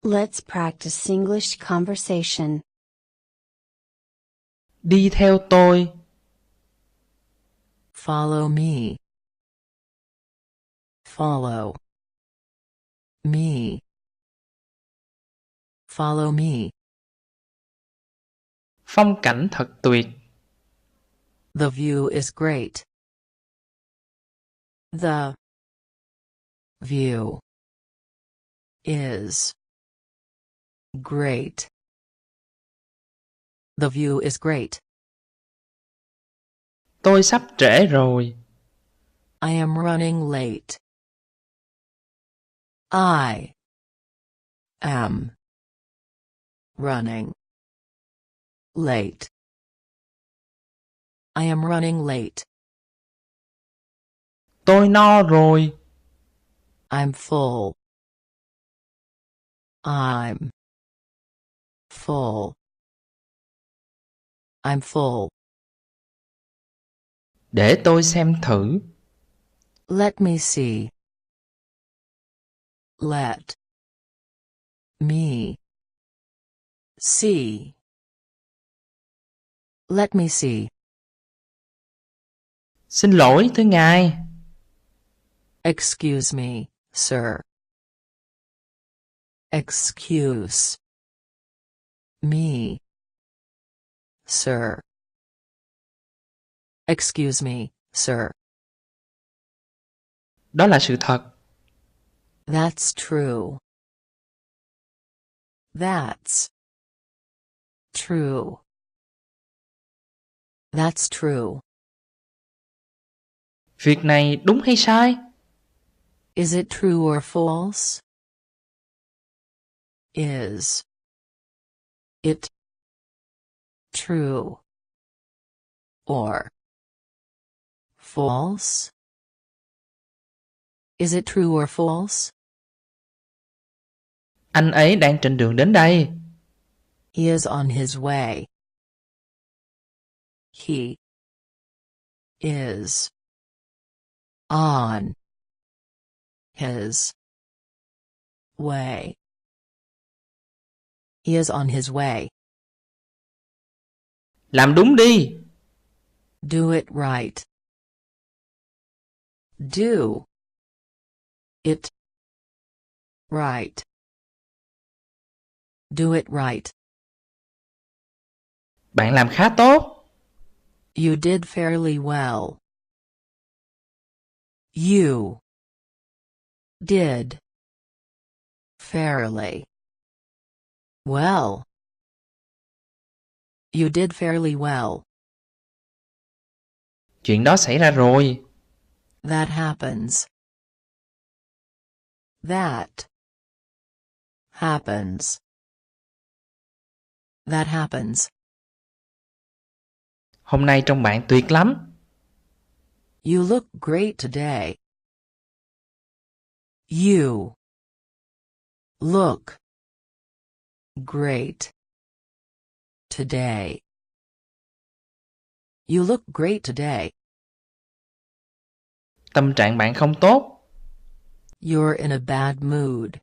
Let's practice English conversation. Đi theo tôi. Follow me. Follow me. Follow me. Phong cảnh thật tuyệt. The view is great. The view is great. The view is great. Tôi sắp trễ rồi. I am running late. I am running late. I am running late. Tôi no rồi. I'm full. I'm full. I'm full. Để tôi xem thử. Let me see. Let me see. Let me see. Xin lỗi thưa ngài. Excuse me, sir. Excuse me, sir. Excuse me, sir. Đó là sự thật. That's true. That's true. That's true. Việc này đúng hay sai? Is it true or false? Is it true or false? Is it true or false? Anh ấy đang trên đường đến đây. He is on his way. He is on his way. He is on his way. Làm đúng đi. Do it right. Do it right. Do it right. Bạn làm khá tốt. You did fairly well. You did fairly well. You did fairly well. Chuyện đó xảy ra rồi. That happens. That happens. That happens. Hôm nay trông bạn tuyệt lắm. You look great today. You look great today. You look great today. Tâm trạng bạn không tốt. You're in a bad mood.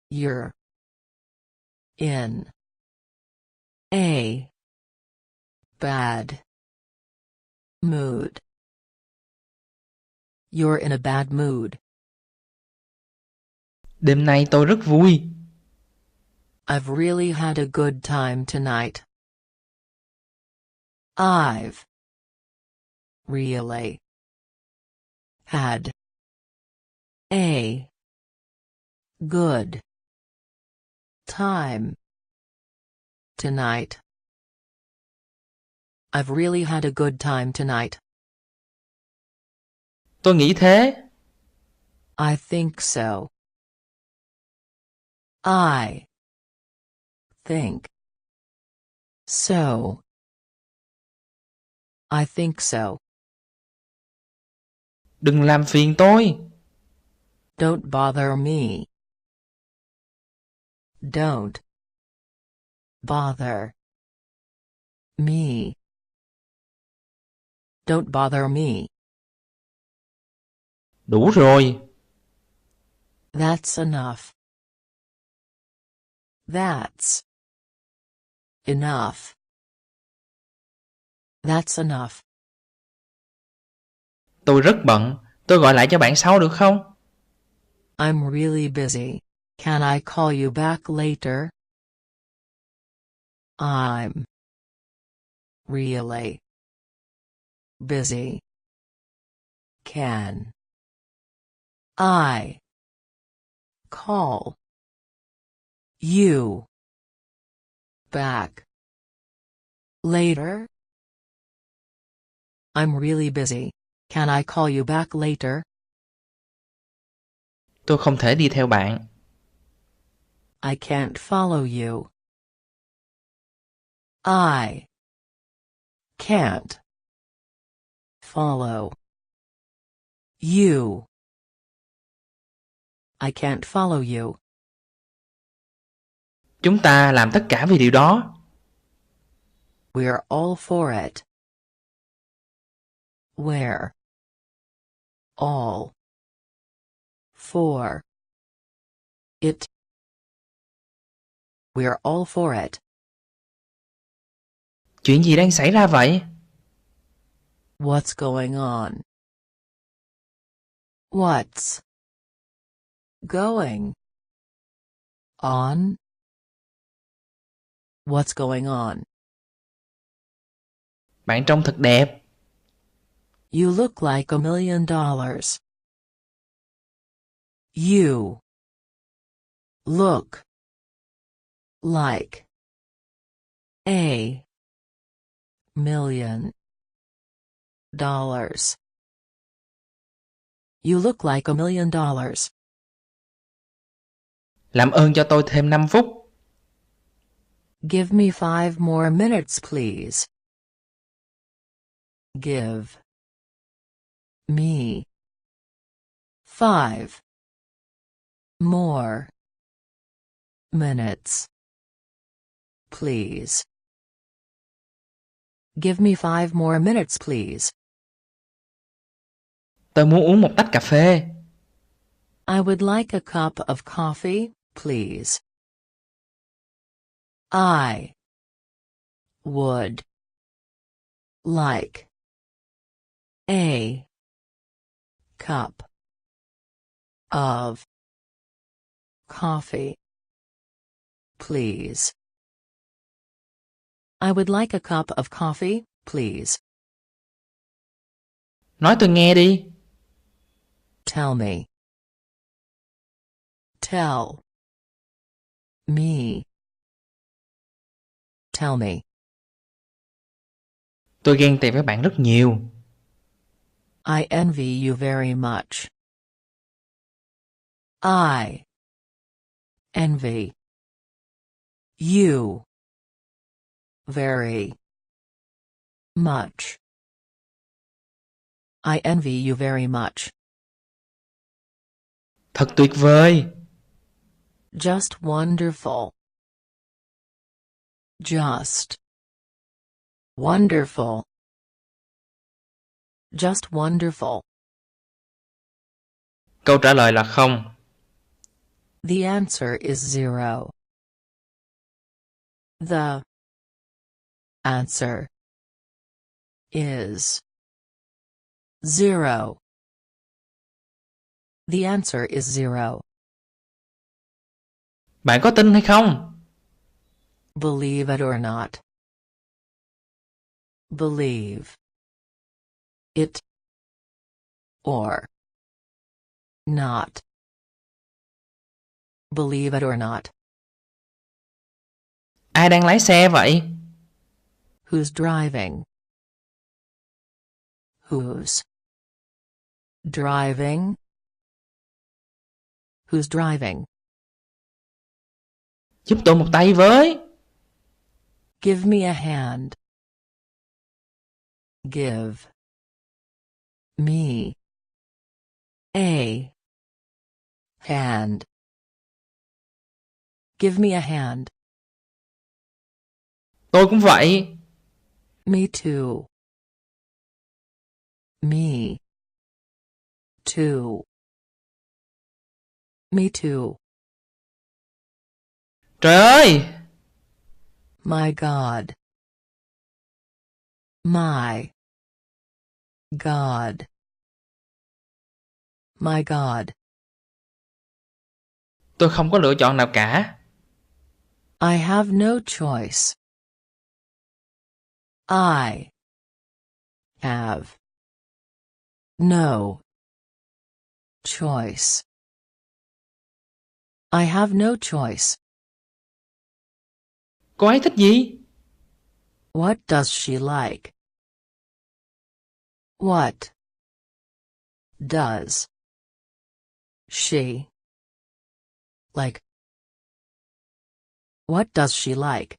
You're in a bad mood. You're in a bad mood. Đêm nay tôi rất vui. I've really had a good time tonight. I've really had a good time tonight. I've really had a good time tonight. Tôi nghĩ thế. I think so. I think so. I think so. Đừng làm phiền tôi. Don't bother me. Don't bother me. Don't bother me. Đủ rồi. That's enough. That's enough. That's enough. Tôi rất bận, tôi gọi lại cho bạn sau được không? I'm really busy. Can I call you back later? I'm really busy. Can I call you back later? I'm really busy. Can I call you back later? Tôi không thể đi theo bạn. I can't follow you. I can't follow you. I can't follow you. Chúng ta làm tất cả vì điều đó. We're all for it. We're all for it. We're all for it. Chuyện gì đang xảy ra vậy? What's going on? What's going on? What's going on? Bạn trông thật đẹp. You look like $1,000,000. You look like $1,000,000. You look like $1,000,000. Làm ơn cho tôi thêm 5 phút. Give me 5 more minutes, please. Give me 5 more minutes, please. Give me 5 more minutes, please. Tôi muốn uống một tách cà phê. I would like a cup of coffee, please. I would like a cup of coffee, please. I would like a cup of coffee, please. Nói tôi nghe đi. Tell me. Tell me. Tell me. Tôi ghen tị với bạn rất nhiều. I envy you very much. I envy you very much. I envy you very much. Thật tuyệt vời. Just wonderful. Just wonderful. Just wonderful. Câu trả lời là không. The answer is 0. The answer is 0. The answer is 0. Bạn có tin hay không? Believe it or not. Believe it or not. Believe it or not. Ai đang lái xe vậy? Who's driving? Who's driving? Who's driving? Giúp tôi một tay với. Give me a hand. Give me a hand. Give me a hand. Tôi cũng vậy. Me too. Me too. Me too. Trời ơi! My God. My God. My God. Tôi không có lựa chọn nào cả. I have no choice. I have no choice. I have no choice. Cô ấy thích gì? What does she like? What does she like? What does she like?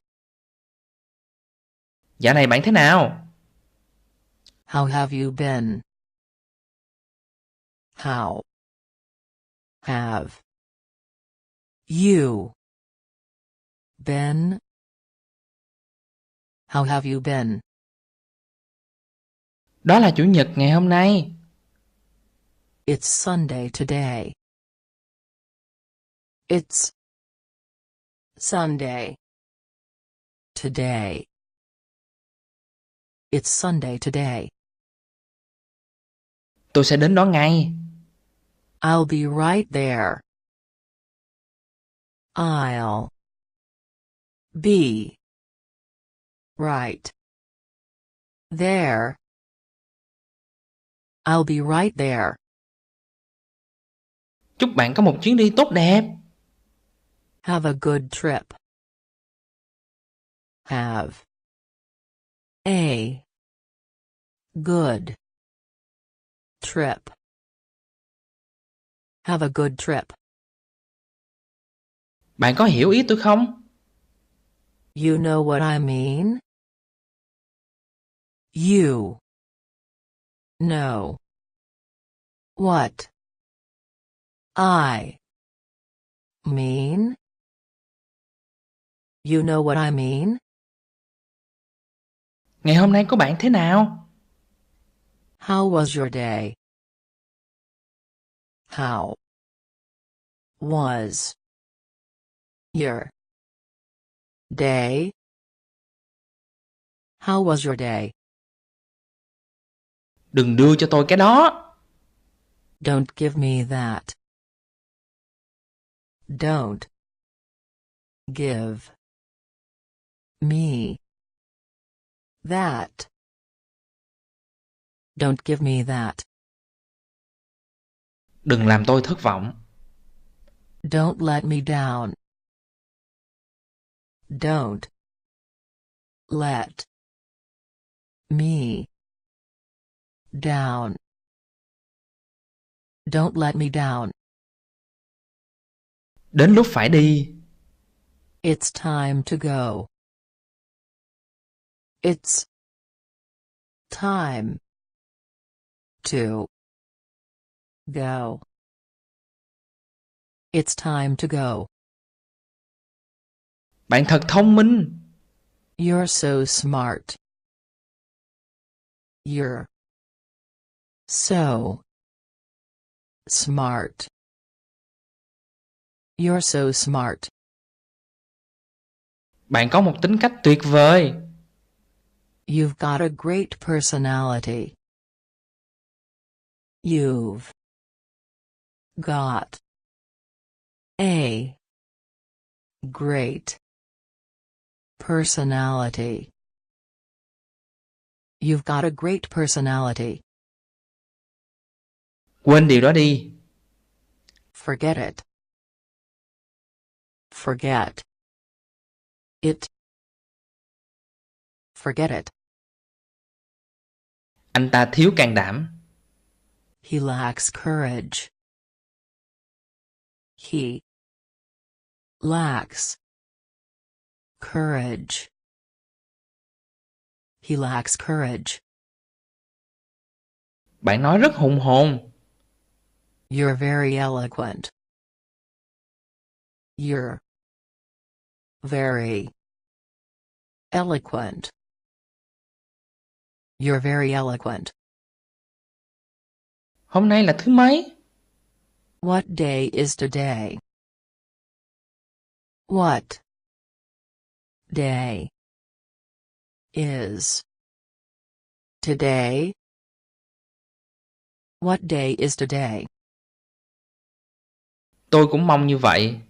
Dạo này bạn thế nào? How have you been? How have you been? How have you been? Đó là chủ nhật ngày hôm nay. It's Sunday today. It's Sunday today. It's Sunday today. Tôi sẽ đến đó ngay. I'll be right there. I'll be right there. I'll be right there. Chúc bạn có một chuyến đi tốt đẹp. Have a good trip. Have a good trip. Have a good trip. Bạn có hiểu ý tôi không? You know what I mean? You know what I mean? You know what I mean? Ngày hôm nay của bạn thế nào? How was your day? How was your day? How was your day? Đừng đưa cho tôi cái đó. Don't give me that. Don't give me that. Don't give me that. Đừng làm tôi thất vọng. Don't let me down. Don't let me down. Don't let me down. Đến lúc phải đi. It's time to go. It's time to go. It's time to go. Bạn thật thông minh. You're so smart. You're so smart. You're so smart. Bạn có một tính cách tuyệt vời. You've got a great personality. You've got a great personality. You've got a great personality. Quên điều đó đi. Forget it. Forget it. Forget it. Anh ta thiếu can đảm. He lacks courage. He lacks courage. He lacks courage. Bạn nói rất hùng hồn. You're very eloquent. You're very eloquent. You're very eloquent. Hôm nay là thứ mấy? What day is today? What Day. Is. Today? What day is today? Tôi cũng mong như vậy.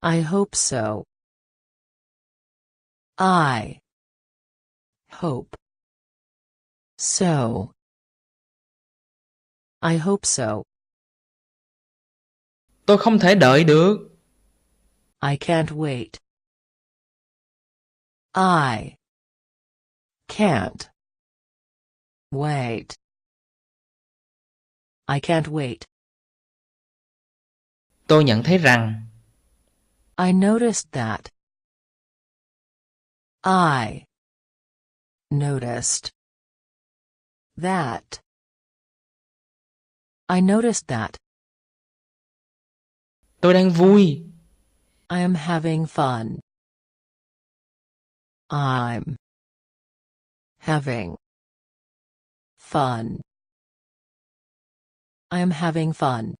I hope so. I hope so. I hope so. Tôi không thể đợi được. I can't wait. I can't wait. I can't wait. Tôi nhận thấy rằng. I noticed that. I noticed that. I noticed that. Tôi đang vui. I am having fun. I'm having fun. I am having fun.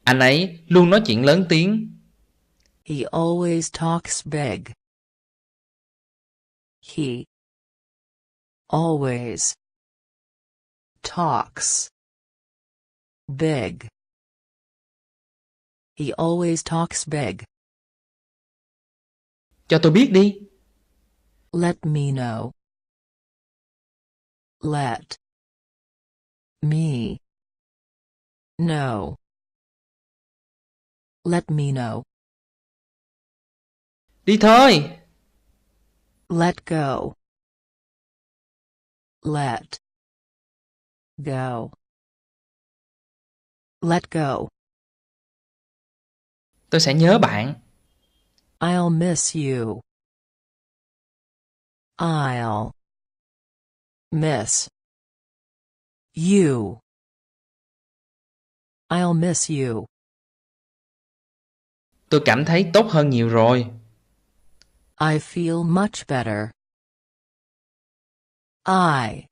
Anh ấy luôn nói chuyện lớn tiếng. He always talks big. He always talks big. He always talks big. Cho tôi biết đi. Let me know. Let me know. Let me know. Đi thôi. Let go. Let go. Let go. Tôi sẽ nhớ bạn. I'll miss you. I'll miss you. I'll miss you. Tôi cảm thấy tốt hơn nhiều rồi. I feel much better. I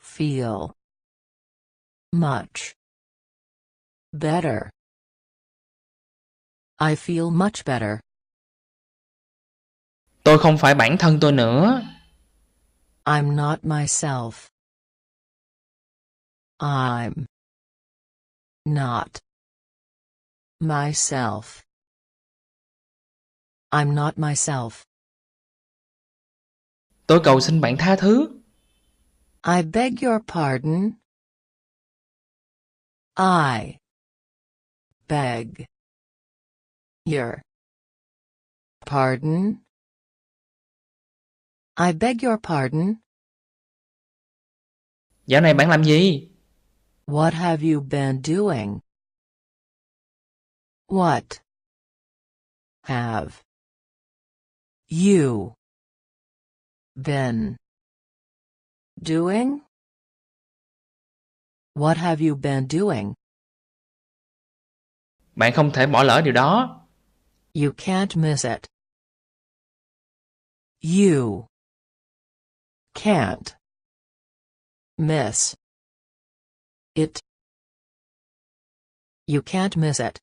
feel much better. I feel much better. Tôi không phải bản thân tôi nữa. I'm not myself. I'm not myself. I'm not myself. Tôi cầu xin bạn tha thứ. I beg your pardon. I beg your pardon. I beg your pardon. Dạo này bạn làm gì? What have you been doing? What have you been doing? What have you been doing? Bạn không thể bỏ lỡ điều đó. You can't miss it. You can't miss it. You can't miss it.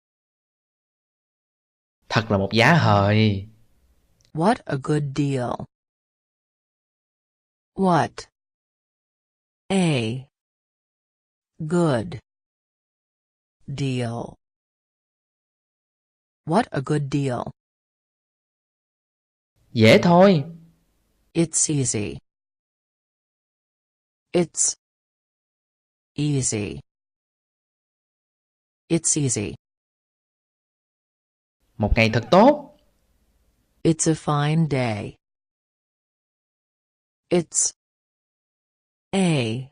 Thật là một giá hời. What a good deal. What a good deal. What a good deal. Dễ thôi. It's easy. It's easy. It's easy. Một ngày thật tốt. It's a fine day. It's a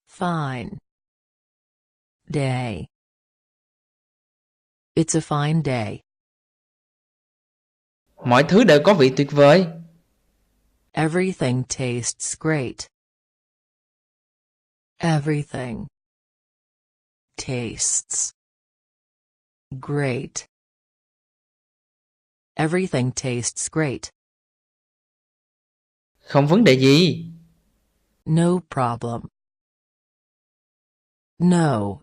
fine day. It's a fine day. Mọi thứ đều có vị tuyệt vời. Everything tastes great. Everything tastes great. Everything tastes great. Không vấn đề gì. No problem. No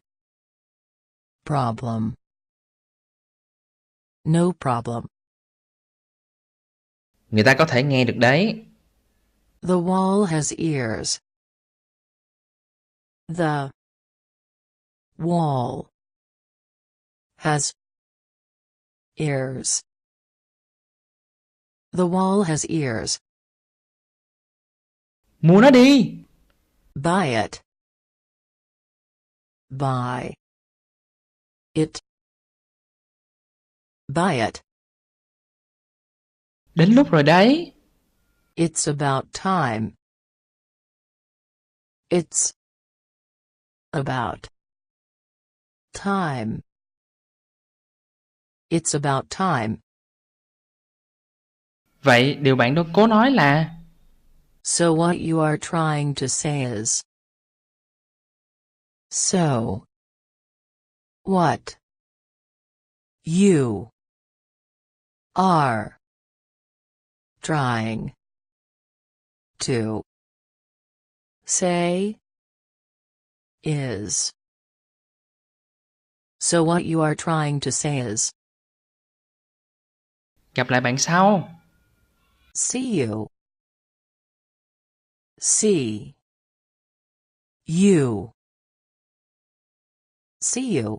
problem. No problem. Người ta có thể nghe được đấy. The wall has ears. The wall has ears. The wall has ears. Mua nó đi. Buy it. Buy it. Buy it. Đến lúc rồi đấy. It's about time. It's about time. It's about time. Vậy điều bạn đó cố nói là... So what you are trying to say is... So what you are trying to say is... So what you are trying to say is... Gặp lại bạn sau. See you. See you. See you.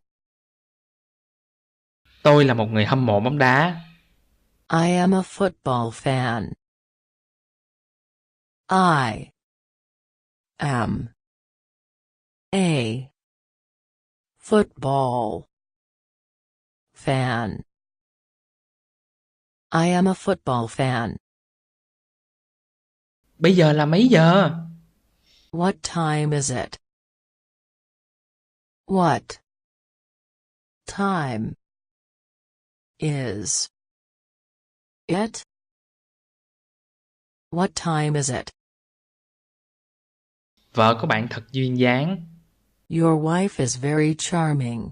Tôi là một người hâm mộ bóng đá. I am a football fan. I am a football fan. I am a football fan. Bây giờ là mấy giờ? What time is it? What time is it? What time is it? Vợ của bạn thật duyên dáng. Your wife is very charming.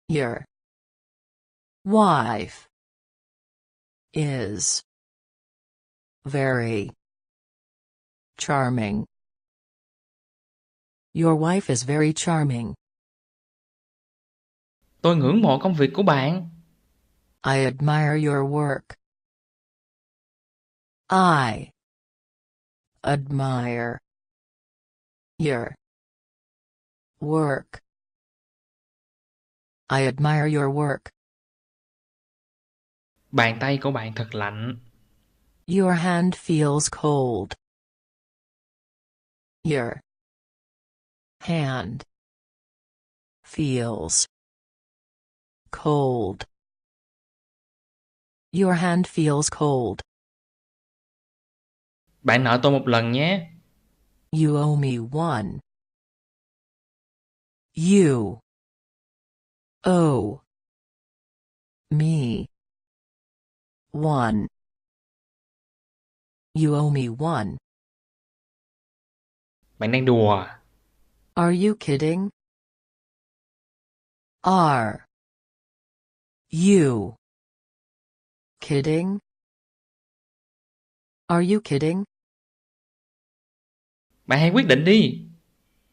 Your wife is very charming. Your wife is very charming. Tôi ngưỡng mộ công việc của bạn. I admire your work. I admire your work. I admire your work. Bàn tay của bạn thật lạnh. Your hand feels cold. Your hand feels cold. Your hand feels cold. Bạn nợ tôi một lần nhé. You owe me one. You owe me one. You owe me one. Bạn đang đùa. Are you kidding? Are you kidding? Are you kidding? Bạn hãy quyết định đi.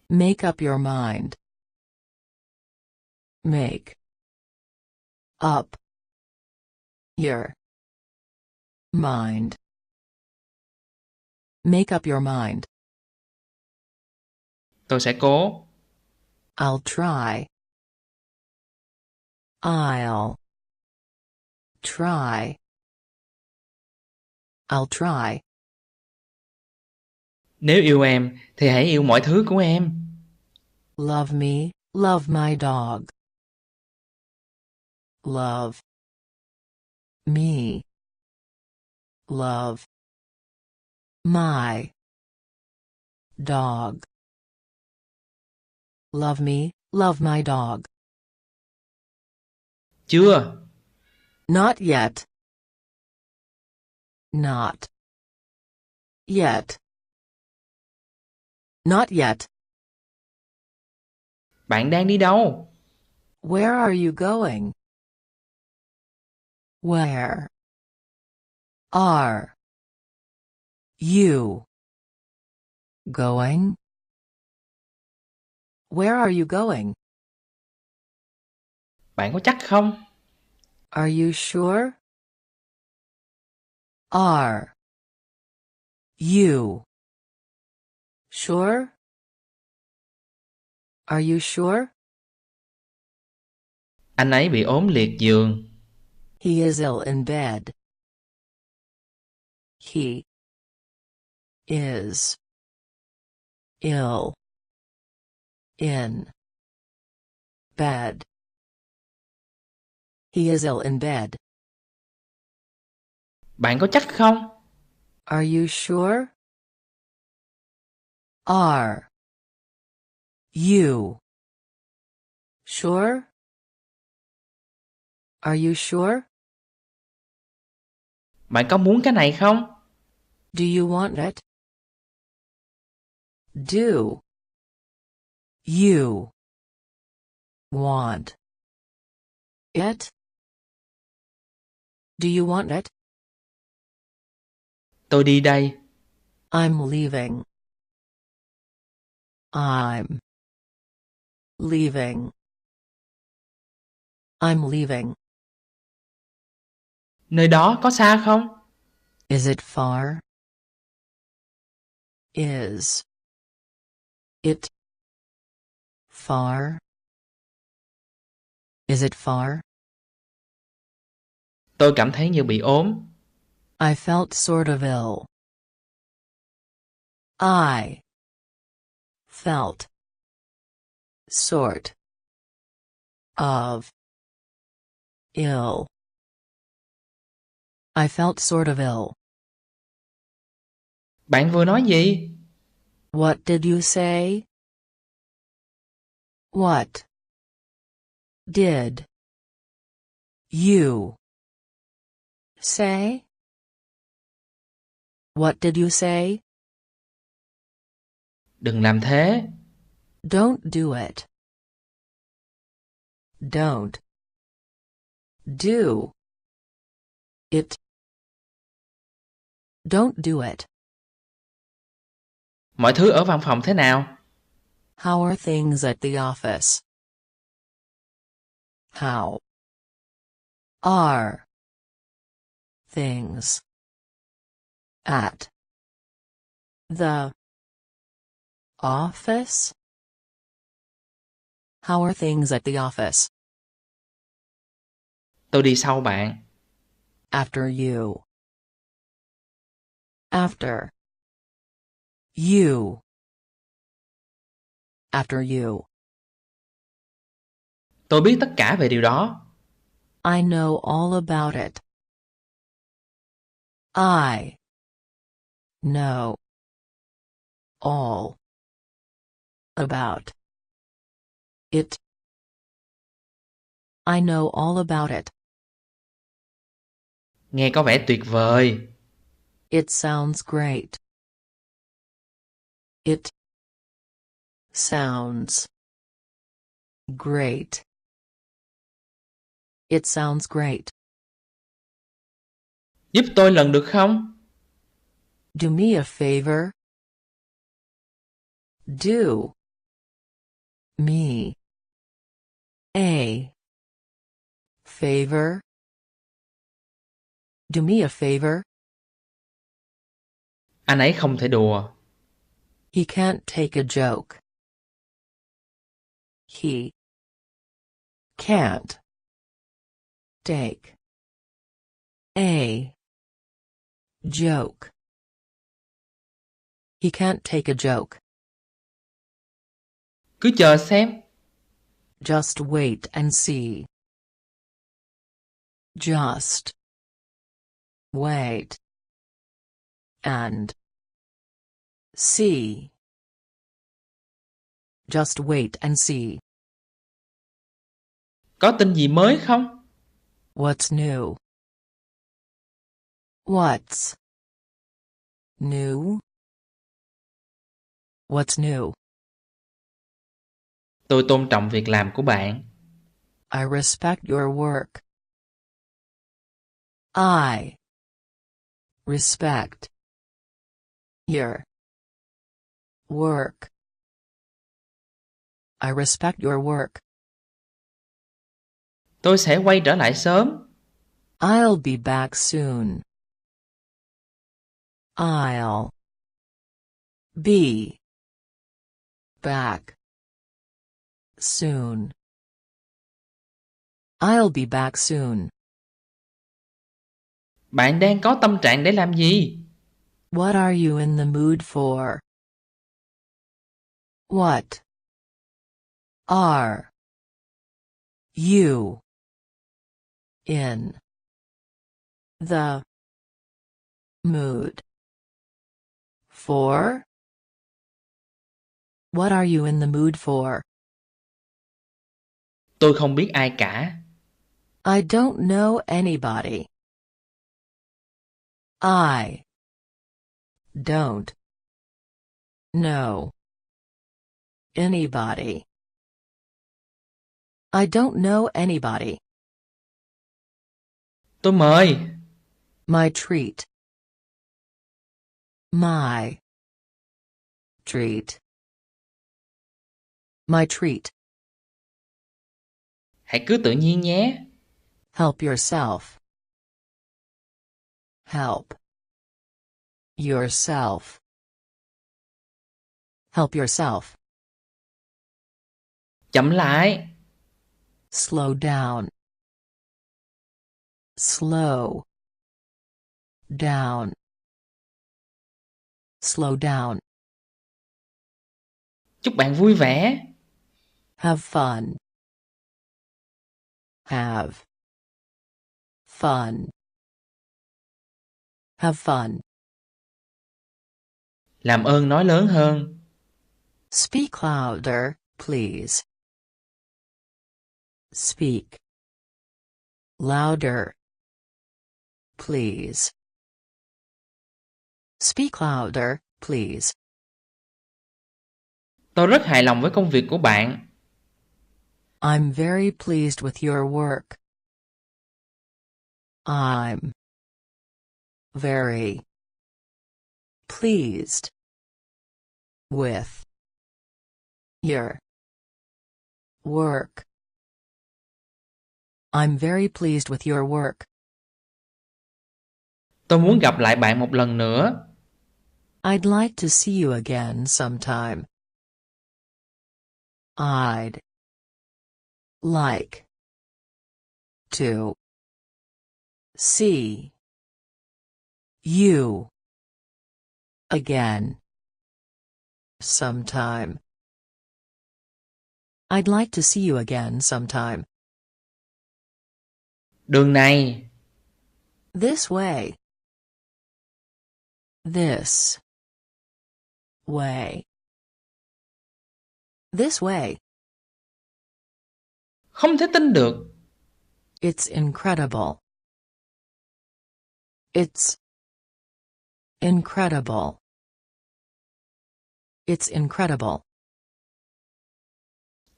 Make up your mind. Make up your mind. Make up your mind. Tôi sẽ cố. I'll try. I'll try. I'll try. Nếu yêu em thì hãy yêu mọi thứ của em. Love me, love my dog. Love me. Love my dog. Love me, love my dog. Chưa. Not yet. Not yet. Not yet. Bạn đang đi đâu? Where are you going? Where are you going? Where are you going? Bạn có chắc không? Are you sure? Are you sure? Are you sure? Anh ấy bị ốm liệt giường. He is ill in bed. He is ill in bed. He is ill in bed. Bạn có chắc không? Are you sure? Are you sure? Are you sure? Bạn có muốn cái này không? Do you want it? Do you want it? Do you want it? Tôi đi đây. I'm leaving. I'm leaving. I'm leaving. Nơi đó có xa không? Is it far? Is it far? Is it far? Tôi cảm thấy như bị ốm. I felt sort of ill. I felt sort of ill. I felt sort of ill. Bạn vừa nói gì? What did you say? What did you say? What did you say? Đừng làm thế. Don't do it. Don't do it. Don't do it. Mọi thứ ở văn phòng thế nào? How are things at the office? How are things at the office? How are things at the office? Tôi đi sau bạn. After you. After you. After you. Tôi biết tất cả về điều đó. I know all about it. I know all about it. I know all about it. Nghe có vẻ tuyệt vời. It sounds great. It sounds great. It sounds great. Giúp tôi lần được không? Do me a favor. Do me a favor. Do me a favor. Anh ấy không thể đùa. He can't take a joke. He can't take a joke. He can't take a joke. Cứ chờ xem. Just wait and see. Just wait and see. Just wait and see. Có tin gì mới không? What's new? What's new? What's new? Tôi tôn trọng việc làm của bạn. I respect your work. I respect your work. I respect your work. Tôi sẽ quay trở lại sớm. I'll be back soon. I'll be back soon. I'll be back soon. Bạn đang có tâm trạng để làm gì? What are you in the mood for? What are you in the mood for? What are you in the mood for? Tôi không biết ai cả. I don't know anybody. I don't know anybody. I don't know anybody. Tôi mời. My treat. My treat. My treat. Hãy cứ tự nhiên nhé. Help yourself. Help yourself. Help yourself. Chậm lại. Slow down. Slow down. Slow down. Chúc bạn vui vẻ. Have fun. Have fun. Have fun. Làm ơn nói lớn hơn. Speak louder, please. Speak louder, please. Speak louder, please. Tôi rất hài lòng với công việc của bạn. I'm very pleased with your work. I'm very pleased with your work. I'm very pleased with your work. Tôi muốn gặp lại bạn một lần nữa. I'd like to see you again sometime. I'd like to see you again sometime. I'd like to see you again sometime. Đường này. This way. This way. This way. Không thể tin được. It's incredible. It's incredible. It's incredible.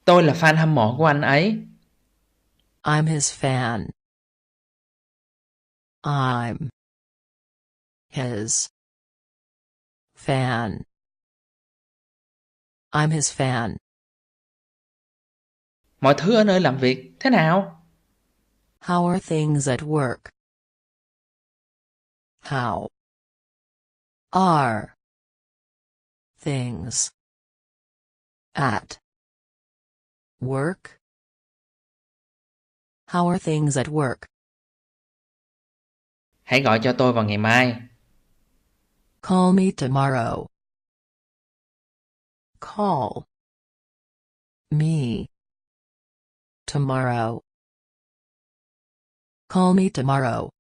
Tôi là fan hâm mộ của anh ấy. I'm his fan. I'm his fan. I'm his fan. Mọi thứ ở nơi làm việc thế nào? How are things at work? How are things at work? How are things at work? Hãy gọi cho tôi vào ngày mai. Call me tomorrow. Call me tomorrow. Call me tomorrow.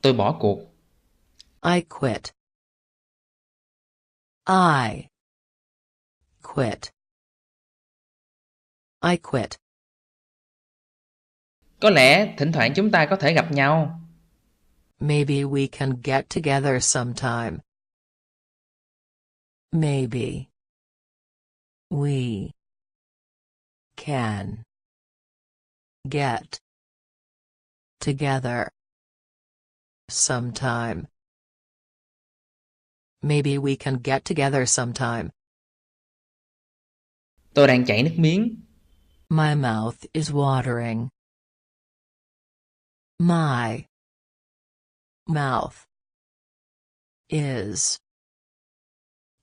Tôi bỏ cuộc. I quit. I quit. I quit. Có lẽ thỉnh thoảng chúng ta có thể gặp nhau. Maybe we can get together sometime. Maybe we can get together sometime. Maybe we can get together sometime. Tôi đang chảy nước miếng. My mouth is watering. My mouth is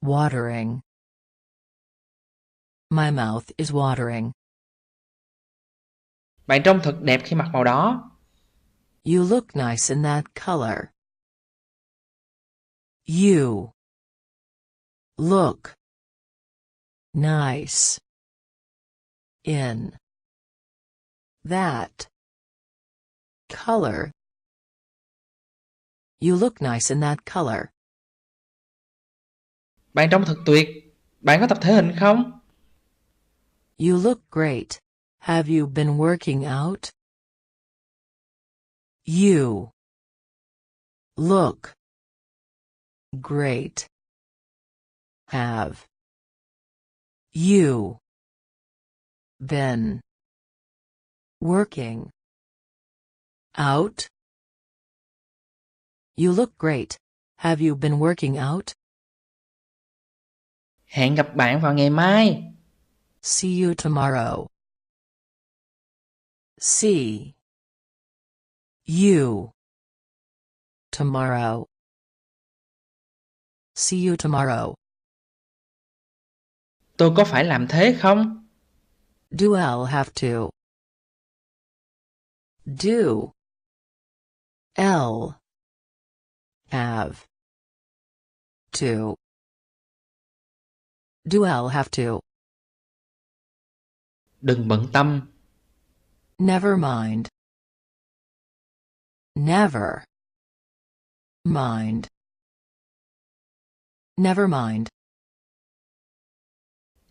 watering. My mouth is watering. Bạn trông thật đẹp khi mặc màu đó. You look nice in that color. You look nice in that color. You look nice in that color. Bạn trông thật tuyệt. Bạn có tập thể hình không? You look great. Have you been working out? You look great. Have you been working out? You look great. Have you been working out? Hẹn gặp bạn vào ngày mai. See you tomorrow. See you tomorrow. See you tomorrow. Tôi có phải làm thế không? Do I'll have to. Do L have to. Do I'll have to. Đừng bận tâm. Never mind. Never mind. Never mind.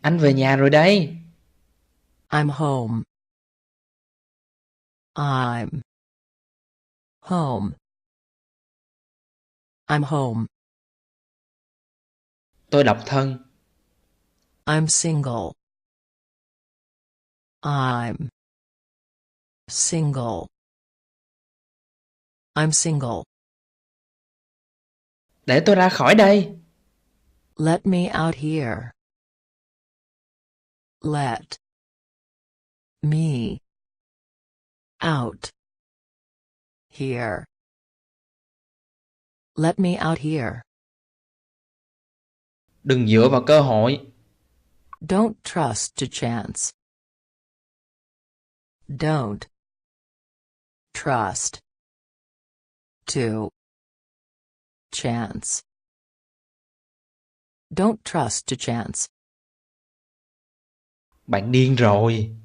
Anh về nhà rồi đây. I'm home. I'm home. I'm home. Tôi độc thân. I'm single. I'm single. I'm single. Để tôi ra khỏi đây. Let me out here. Let me out here. Let me out here. Đừng dựa vào cơ hội. Don't trust to chance. Don't trust to chance. Don't trust to chance. Bạn điên rồi.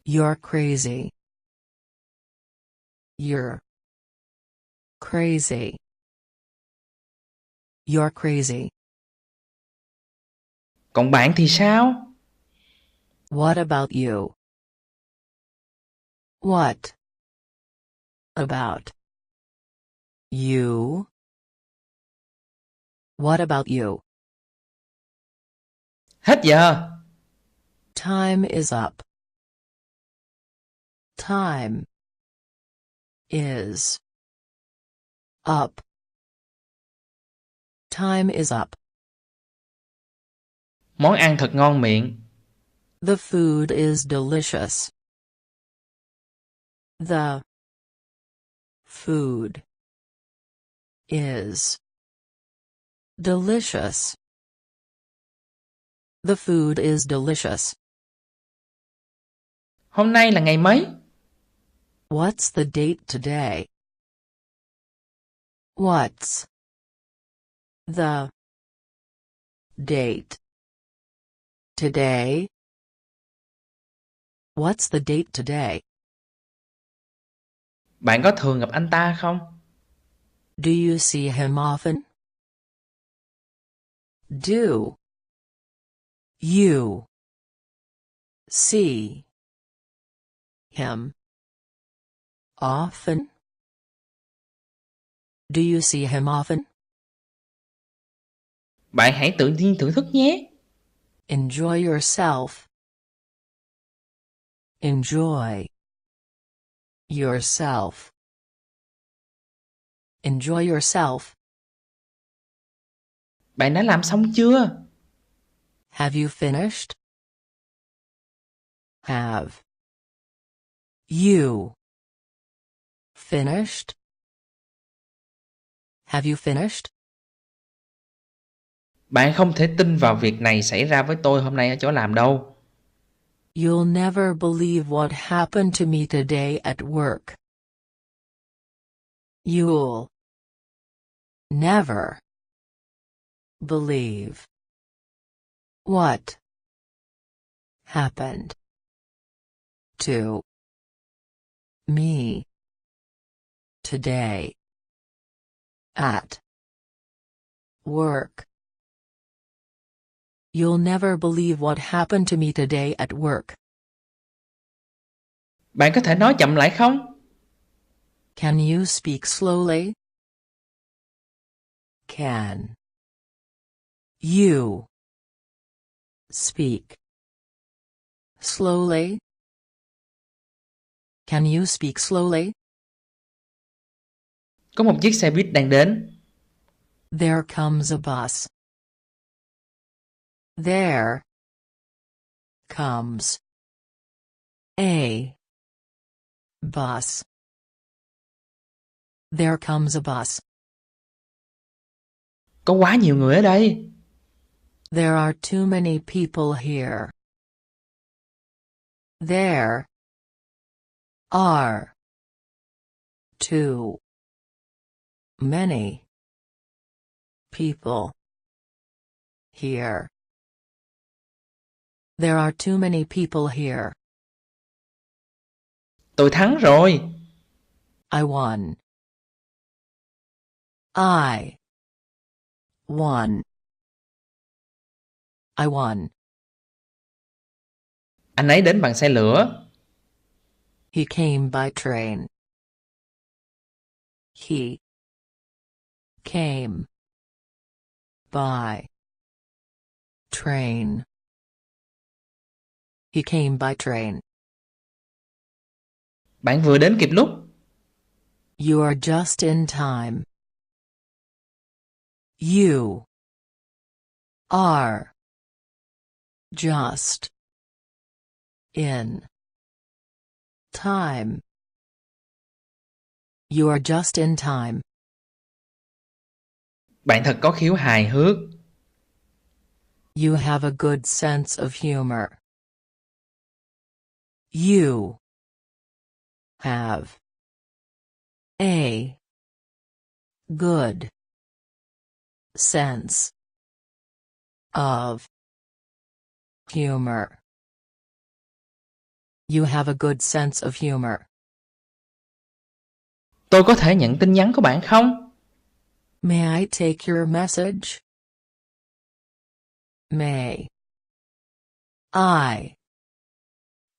You're crazy. You're crazy. You're crazy. Còn bạn thì sao? What about you? What about you? What about you? Hết giờ. Time is up. Time is up. Time is up. Món ăn thật ngon miệng. The food is delicious. The food is delicious. The food is delicious. Hôm nay là ngày mấy? What's the date today? What's the date today? What's the date today? Bạn có thường gặp anh ta không? Do you see him often? Do you see him often? Do you see him often? Bạn hãy tự nhiên thưởng thức nhé. Enjoy yourself. Enjoy yourself. Enjoy yourself. Bạn đã làm xong chưa? Have you finished? Have you Finished? Have you finished? Bạn không thể tin vào việc này xảy ra với tôi hôm nay ở chỗ làm đâu. You'll never believe what happened to me today at work. You'll never believe what happened to me today at work. You'll never believe what happened to me today at work. Bạn có thể nói chậm lại không? Can you speak slowly? Can you speak slowly? Can you speak slowly? Có một chiếc xe buýt đang đến. There comes a bus. There comes a bus. There comes a bus. Có quá nhiều người ở đây. There are too many people here. There are too many people here. There are too many people here. Tôi thắng rồi. I won. I won. I won. Anh ấy đến bằng xe lửa. He came by train. He came by train. He came by train. Bạn vừa đến kịp lúc. You are just in time. You are just in time. You are just in time. Bạn thật có khiếu hài hước. You have a good sense of humor. You have a good sense of humor. You have a good sense of humor. Tôi có thể nhận tin nhắn của bạn không? May I take your message? May I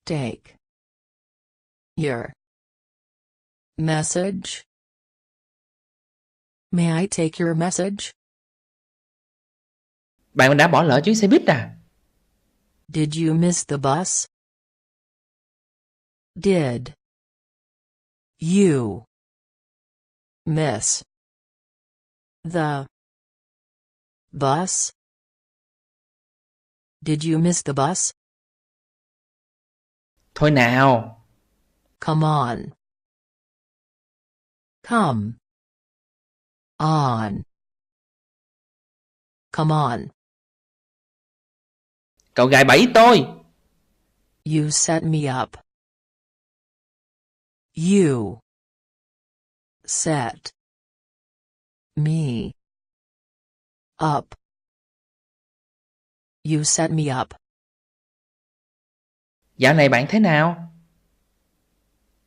take your message? May I take your message? Bạn đã bỏ lỡ chuyến xe buýt à? Did you miss the bus? Did you miss the bus? Did you miss the bus? Thôi nào. Come on. Come on. Come on. Cậu gài bẫy tôi. You set me up. You set me up. You set me up. Dạo này bạn thế nào?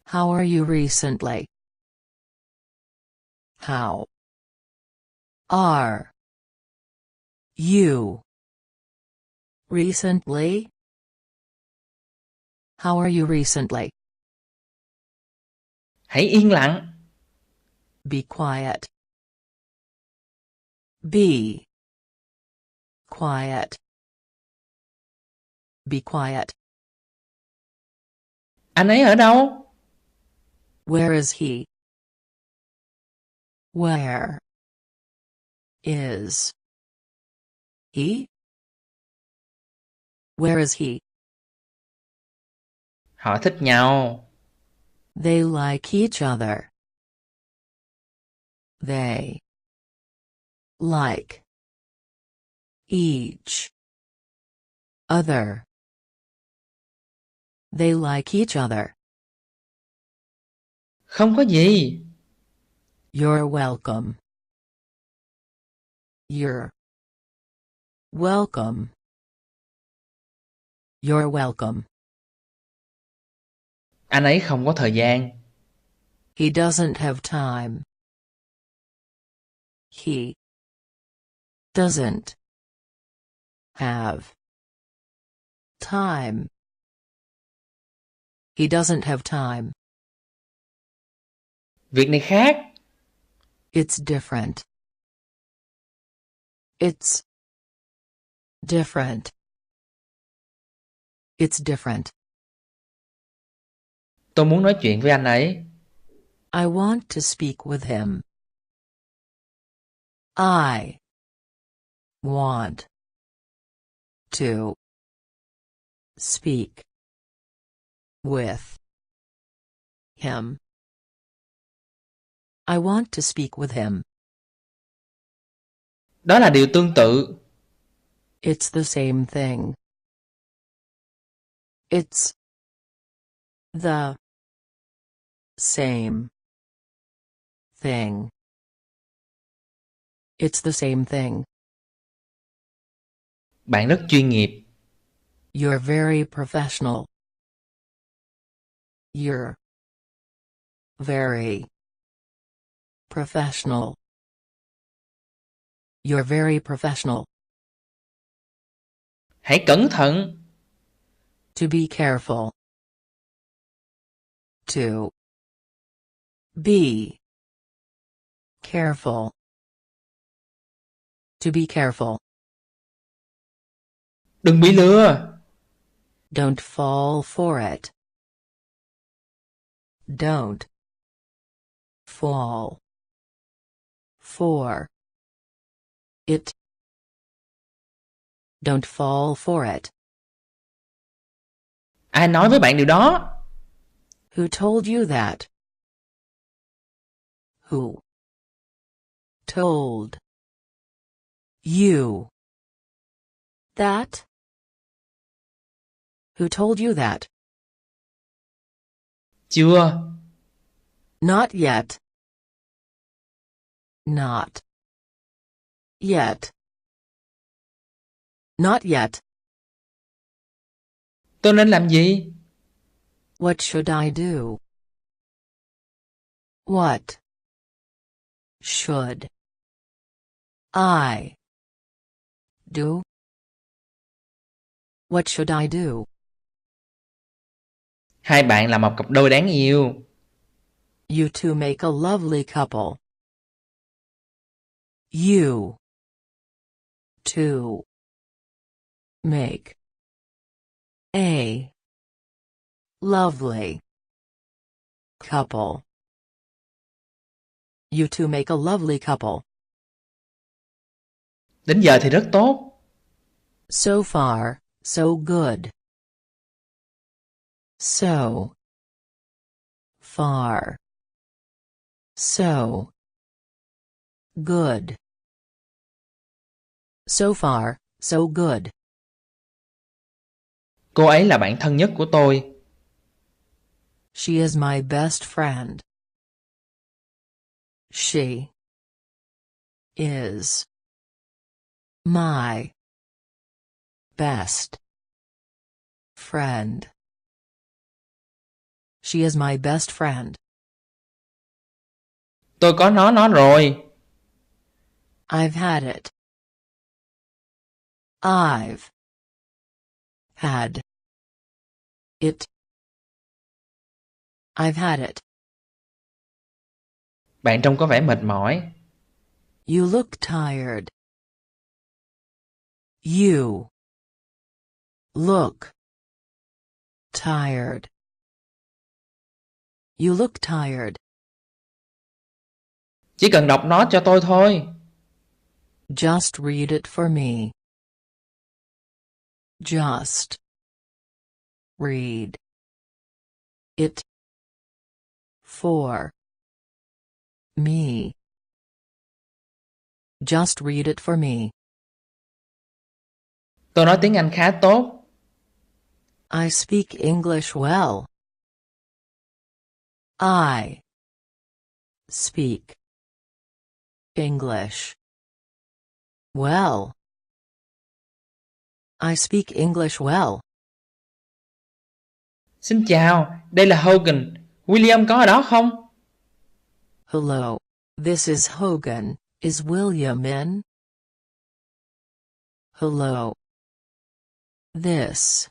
How are you recently? How are you recently? How are you recently? Hãy yên lặng. Be quiet. Be quiet. Be quiet. Anh ấy ở đâu? Where is he? Where is he? Where is he? Họ thích nhau. They like each other. They like each other. They like each other. Không có gì. You're welcome. You're welcome. You're welcome. Anh ấy không có thời gian. He doesn't have time. He doesn't have time. He doesn't have time. Việc này khác. It's different. It's different. It's different. Tôi muốn nói chuyện với anh ấy. I want to speak with him. I want to speak with him. I want to speak with him. Đó là điều tương tự. It's the same thing. It's the same thing. It's the same thing. Bạn rất chuyên nghiệp. You're very professional. You're very professional. You're very professional. Hãy cẩn thận. To be careful. To be careful. To be careful. Đừng bị lừa. Don't fall for it. Don't fall for it. Don't fall for it. Ai nói với bạn điều đó? Who told you that? Who told you that? Who told you that? Chưa. Not yet. Not yet. Not yet. Tôi nên làm gì? What should I do? What should I do? What should I do? Hai bạn là một cặp đôi đáng yêu. You two make a lovely couple. You two make a lovely couple. You two make a lovely couple. Đến giờ thì rất tốt. So far, so good. So far, so good. So far, so good. Cô ấy là bạn thân nhất của tôi. She is my best friend. She is my best friend. She is my best friend. Tôi có nó rồi. I've had it. I've had it. I've had it. Bạn trông có vẻ mệt mỏi. You look tired. You look tired. You look tired. Chỉ cần đọc nó cho tôi thôi. Just read it for me. Just read it for me. Just read it for me. Tôi nói tiếng Anh khá tốt. I speak English well. I speak English well. I speak English well. Xin chào, đây là Hogan. William có ở đó không? Hello, this is Hogan. Is William in? Hello. This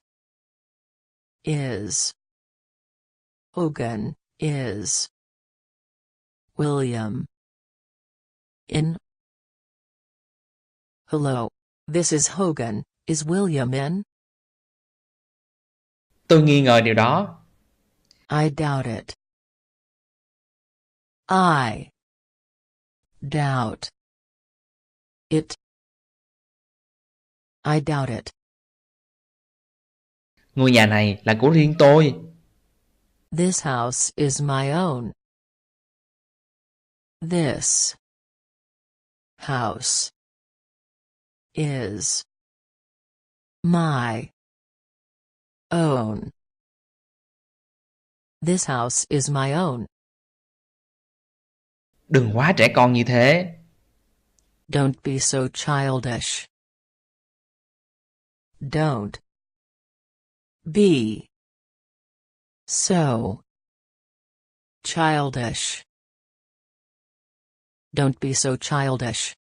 is Hogan. Is William in? Hello, this is Hogan. Is William in? Tôi nghi ngờ điều đó. I doubt it. I doubt it. I doubt it. Ngôi nhà này là của riêng tôi. This house is my own. This house is my own. This house is my own. Đừng quá trẻ con như thế. Don't be so childish. Don't be so childish. Don't be so childish.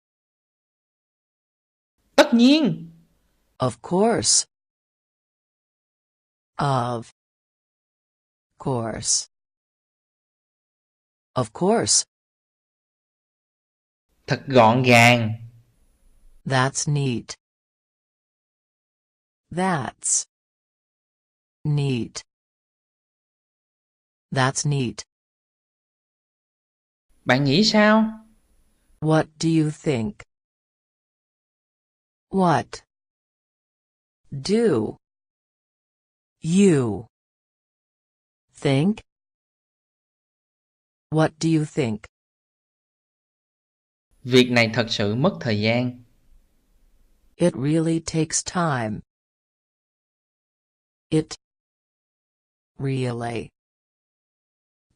Tất nhiên. Of course. Of course. Of course. Thật gọn gàng. That's neat. That's neat. That's neat. Bạn nghĩ sao? What do you think? What do you think? What do you think? Việc này thật sự mất thời gian. It really takes time. It really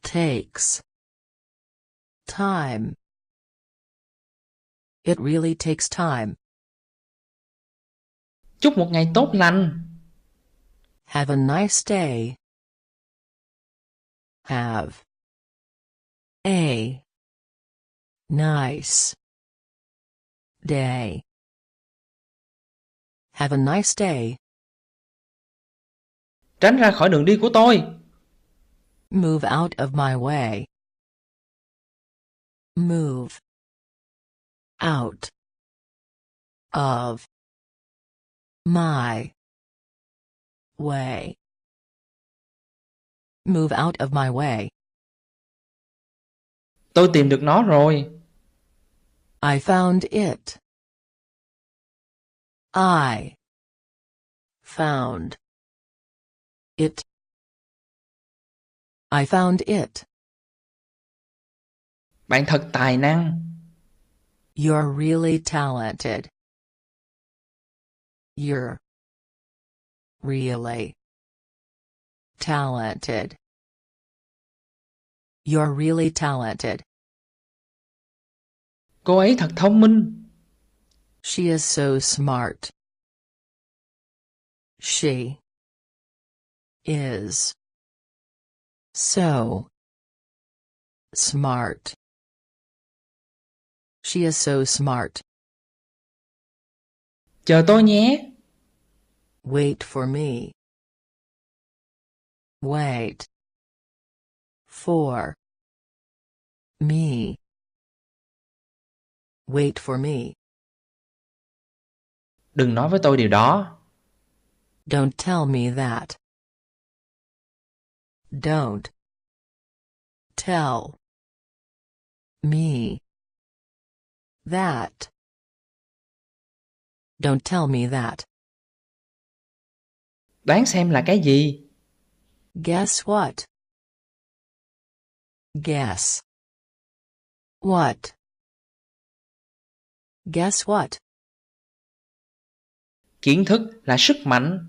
takes time. It really takes time. Chúc một ngày tốt lành. Have a nice day. Have a nice day. Have a nice day. Tránh ra khỏi đường đi của tôi. Move out of my way. Move out of my way. Move out of my way. Tôi tìm được nó rồi. I found it. I found it. I found it. Bạn thật tài năng. You're really talented. You're really talented. You're really talented. Cô ấy thật thông minh. She is so smart. She is so smart. She is so smart. Chờ tôi nhé. Wait for me. Wait for me. Wait for me. Đừng nói với tôi điều đó. Don't tell me that. Don't tell me that. Don't tell me that. Đoán xem là cái gì? Guess what? Guess what? Guess what? Kiến thức là sức mạnh.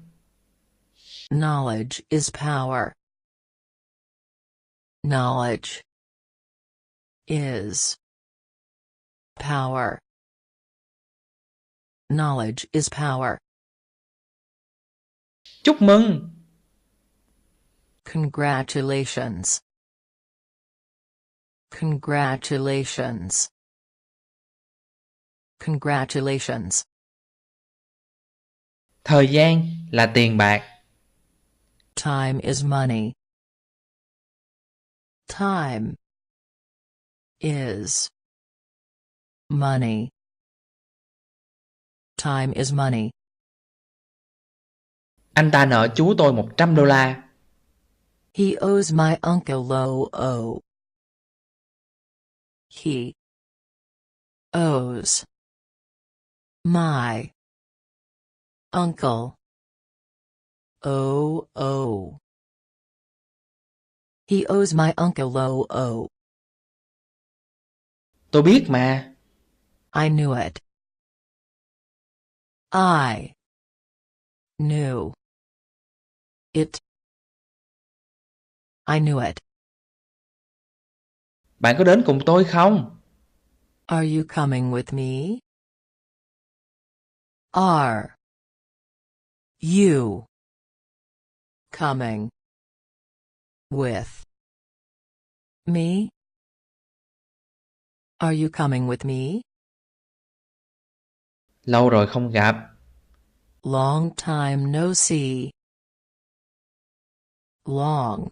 Knowledge is power. Knowledge is power. Knowledge is power. Chúc mừng. Congratulations. Congratulations. Congratulations. Thời gian là tiền bạc. Time is money. Time is money. Time is money. Anh ta nợ chú tôi $100. He owes my uncle $100. He owes my uncle $100. He owes my uncle $100. Tôi biết mà. I knew it. I knew it. I knew it. Bạn có đến cùng tôi không? Are you coming with me? Are you coming with me? Are you coming with me? Lâu rồi không gặp. Long time no see. Long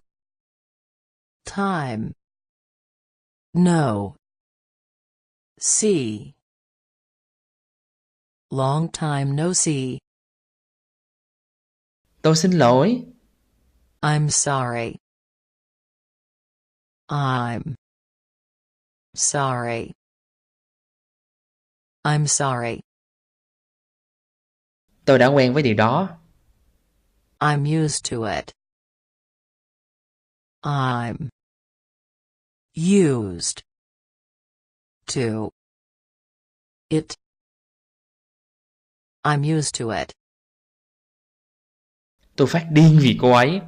time no see. Long time no see. Tôi xin lỗi. I'm sorry. I'm sorry. I'm sorry. Tôi đã quen với điều đó. I'm used to it. I'm used to it. I'm used to it. Tôi phát điên vì cô ấy.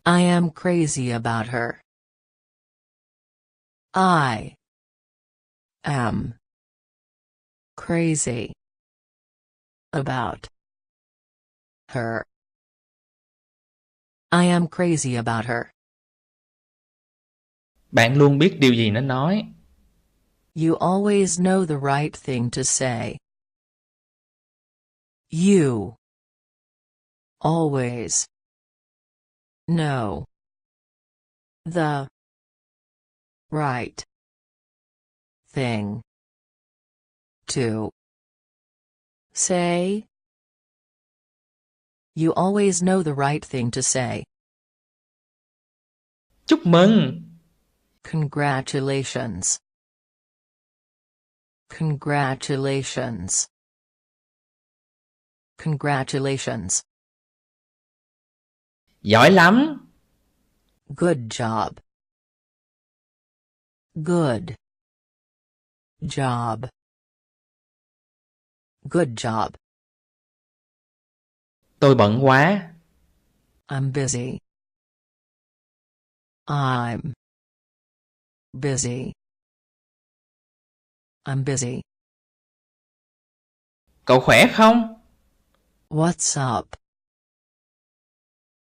I am crazy about her. I am crazy about her. I am crazy about her. Bạn luôn biết điều gì nên nói. You always know the right thing to say. You always know the right thing to say. You always know the right thing to say. Chúc mừng. Congratulations. Congratulations. Congratulations. Giỏi lắm. Good job. Good job. Good job. Tôi bận quá. I'm busy. I'm busy. I'm busy. Cậu khỏe không? What's up?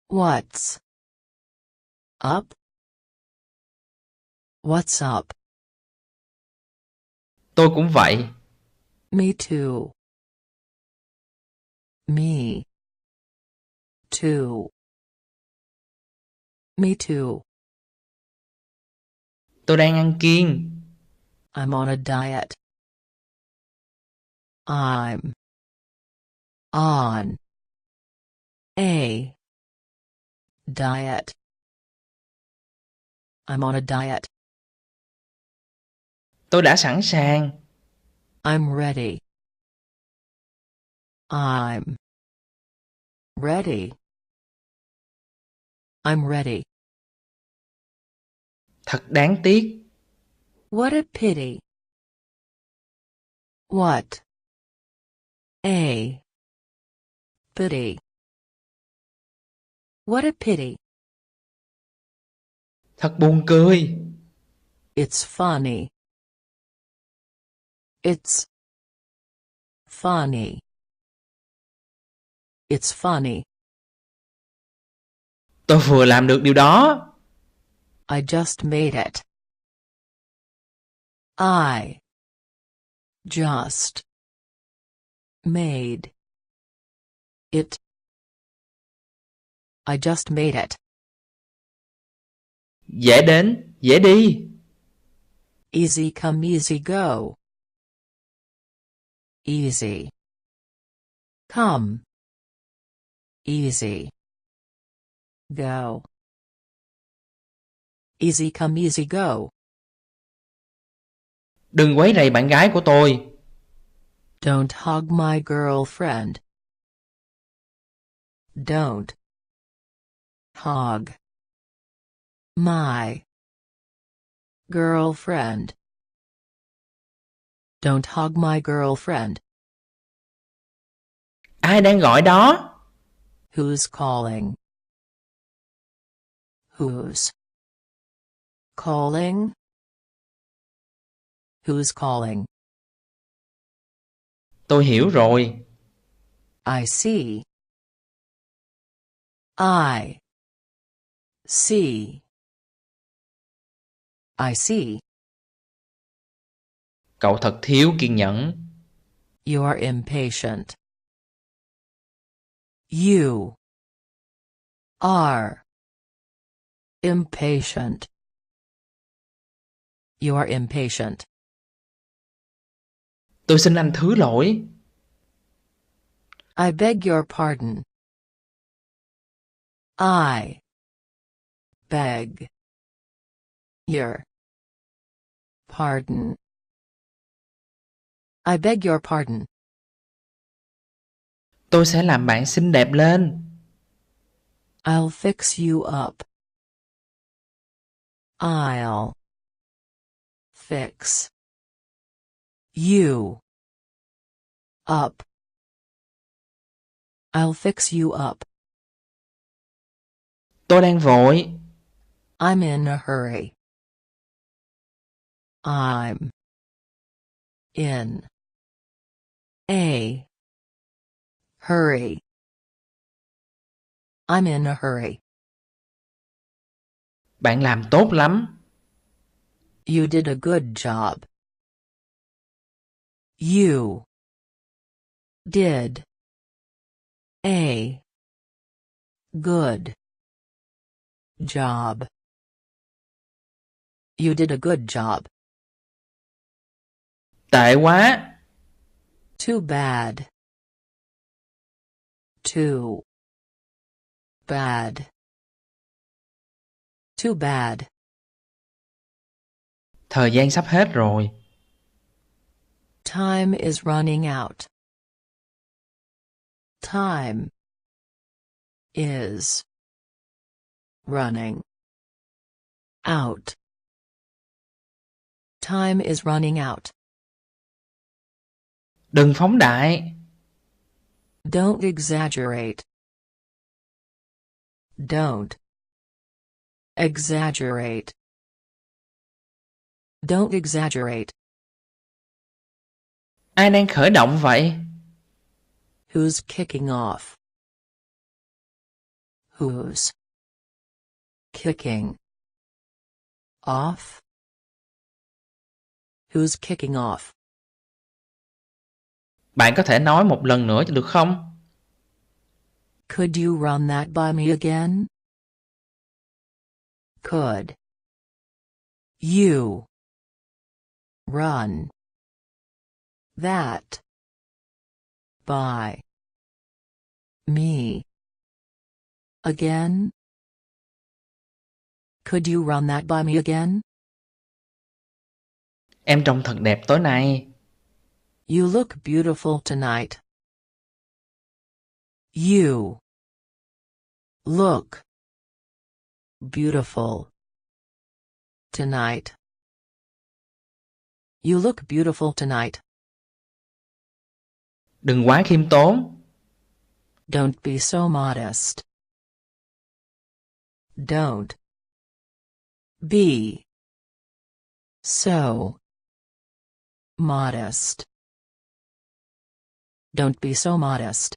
What's up? What's up? Tôi cũng vậy. Me too. Me too. Me too. Tôi đang ăn kiêng. I'm on a diet. I'm on a diet. I'm on a diet. Tôi đã sẵn sàng. I'm ready. I'm ready. I'm ready. Thật đáng tiếc. What a pity. What a pity. What a pity. Thật buồn cười. It's funny. It's funny. It's funny. Tôi vừa làm được điều đó. I just made it. I just made it. I just made it. Dễ đến, dễ đi. Easy come easy go. Easy come easy go. Easy come easy go. Đừng quấy rầy bạn gái của tôi. Don't hug my girlfriend. Don't hug my girlfriend. Don't hug my girlfriend. Ai đang gọi đó? Who's calling? Who's calling? Who's calling? Tôi hiểu rồi. I see. I see. I see. Cậu thật thiếu kiên nhẫn. You are impatient. You are impatient. You are impatient. Tôi xin anh thứ lỗi. I beg your pardon. I beg your pardon. I beg your pardon. Tôi sẽ làm bạn xinh đẹp lên. I'll fix you up. I'll fix you up. I'll fix you up. Tôi đang vội. I'm in a hurry. I'm in a hurry. I'm in a hurry. Bạn làm tốt lắm. You did a good job. You did a good job. You did a good job. Tệ quá. Too bad. Too bad. Too bad. Thời gian sắp hết rồi. Time is running out. Time is running out. Time is running out. Đừng phóng đại. Don't exaggerate. Don't exaggerate. Don't exaggerate. Ai đang khởi động vậy? Who's kicking off? Who's kicking off? Who's kicking off? Bạn có thể nói một lần nữa được không? Could you run that by me again? Could you run that by me again? Could you run that by me again? Em trông thật đẹp tối nay. You look beautiful tonight. You look beautiful tonight. You look beautiful tonight. Đừng quá khiêm tốn. Don't be so modest. Don't be so modest. Don't be so modest.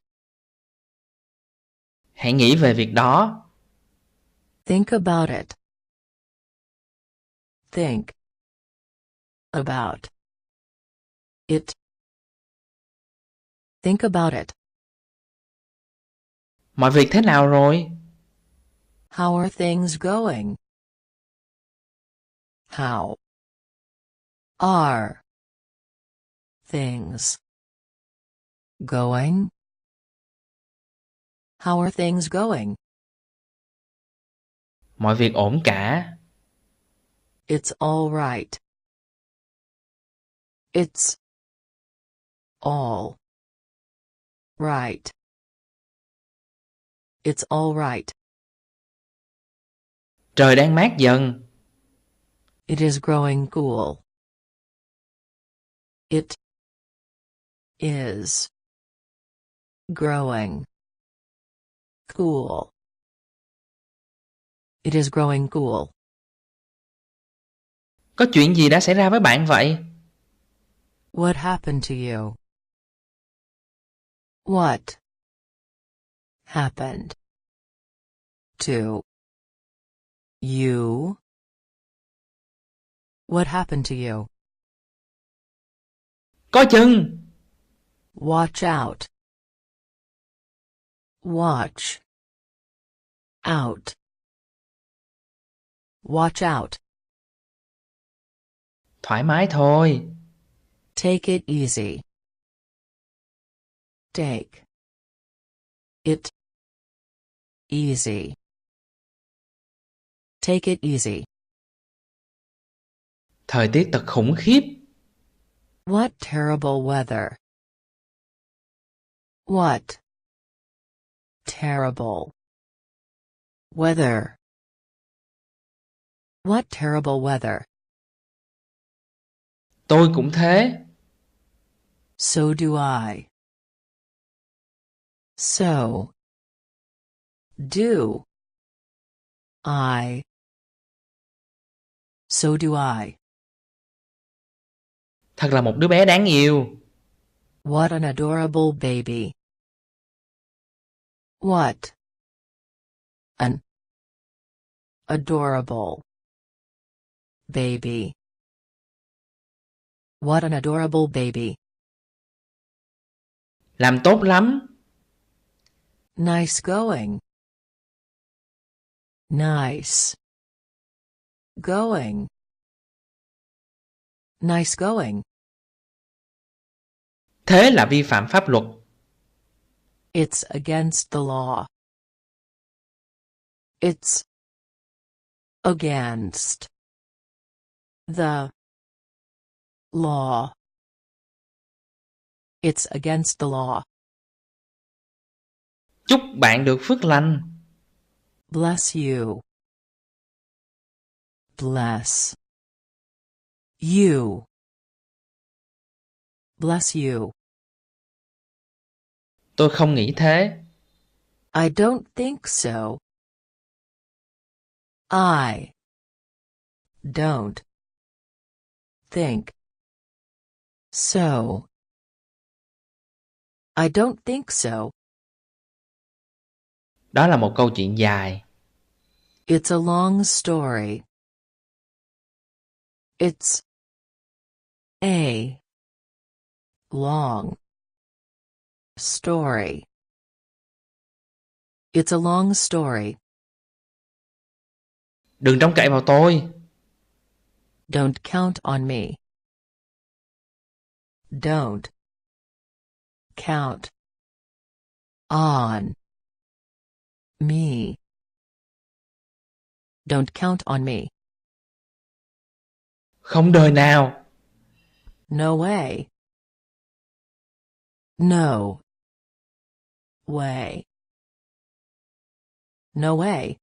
Hãy nghĩ về việc đó. Think about it. Think about it. Think about it. Mọi việc thế nào rồi? How are things going? How are things going? How are things going? Mọi việc ổn cả. It's all right. It's all right. It's all right. Trời đang mát dần. It is growing cool. It is growing cool. It is growing cool. Có chuyện gì đã xảy ra với bạn vậy? What happened to you? What happened to you? What happened to you? Có chừng. Watch out. Watch out. Watch out. Thoải mái thôi. Take it easy. Take it easy. Take it easy. Thời tiết thật khủng khiếp. What terrible weather. What terrible weather. What terrible weather. Tôi cũng thế. So do I. So do I. So do I. Thật là một đứa bé đáng yêu. What an adorable baby. What an adorable baby. What an adorable baby. Làm tốt lắm. Nice going. Nice going. Nice going. Thế là vi phạm pháp luật. It's against the law. It's against the law. It's against the law. Chúc bạn được phước lành. Bless you. Bless you. Bless you. Tôi không nghĩ thế. I don't think so. I don't think so. I don't think so. Đó là một câu chuyện dài. It's a long story. It's a long story. It's a long story. Đừng trông cậy vào tôi. Don't count on me. Don't count on me. Don't count on me. Không đời nào. No way. No way. No way.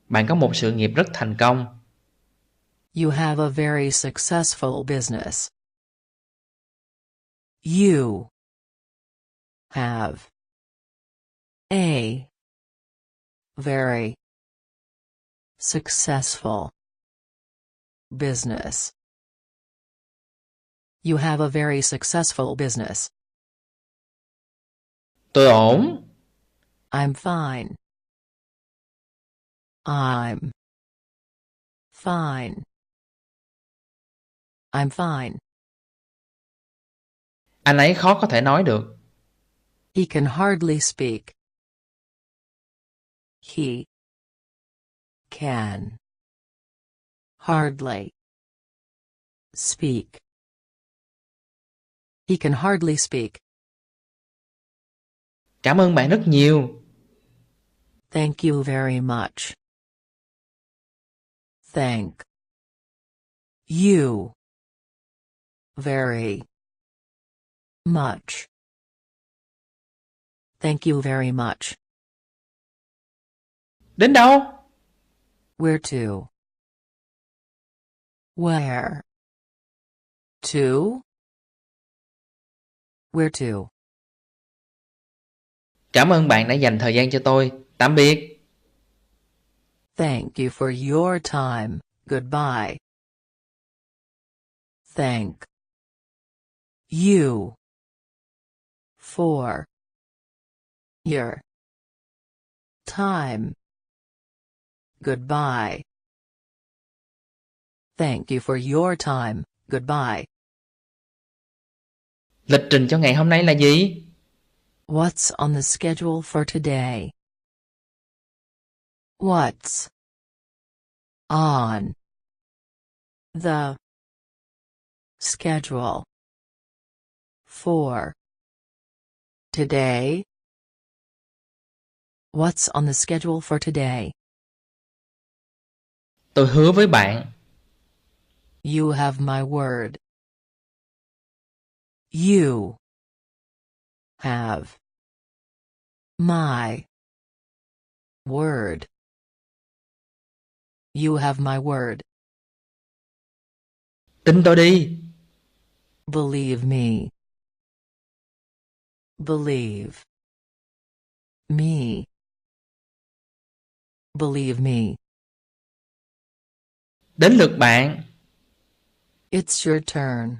Bạn có một sự nghiệp rất thành công. You have a very successful business. You have a very successful business. You have a very successful business. Tôi ổn. I'm fine. I'm fine. I'm fine. Anh ấy khó có thể nói được. He can hardly speak. He can hardly speak. He can hardly speak. Cảm ơn bạn rất nhiều. Thank you very much. Thank you very much. Thank you very much. Đến đâu? Where to? Where to? Where to? Cảm ơn bạn đã dành thời gian cho tôi. Tạm biệt. Thank you for your time. Goodbye. Thank you for your time. Goodbye. Thank you for your time. Goodbye. Lịch trình cho ngày hôm nay là gì? What's on the schedule for today? What's on the schedule for today? What's on the schedule for today? Tôi hứa với bạn. You have my word. You have my word. You have my word. Tin tôi đi. Believe me. Believe me. Believe me. Đến lượt bạn. It's your turn.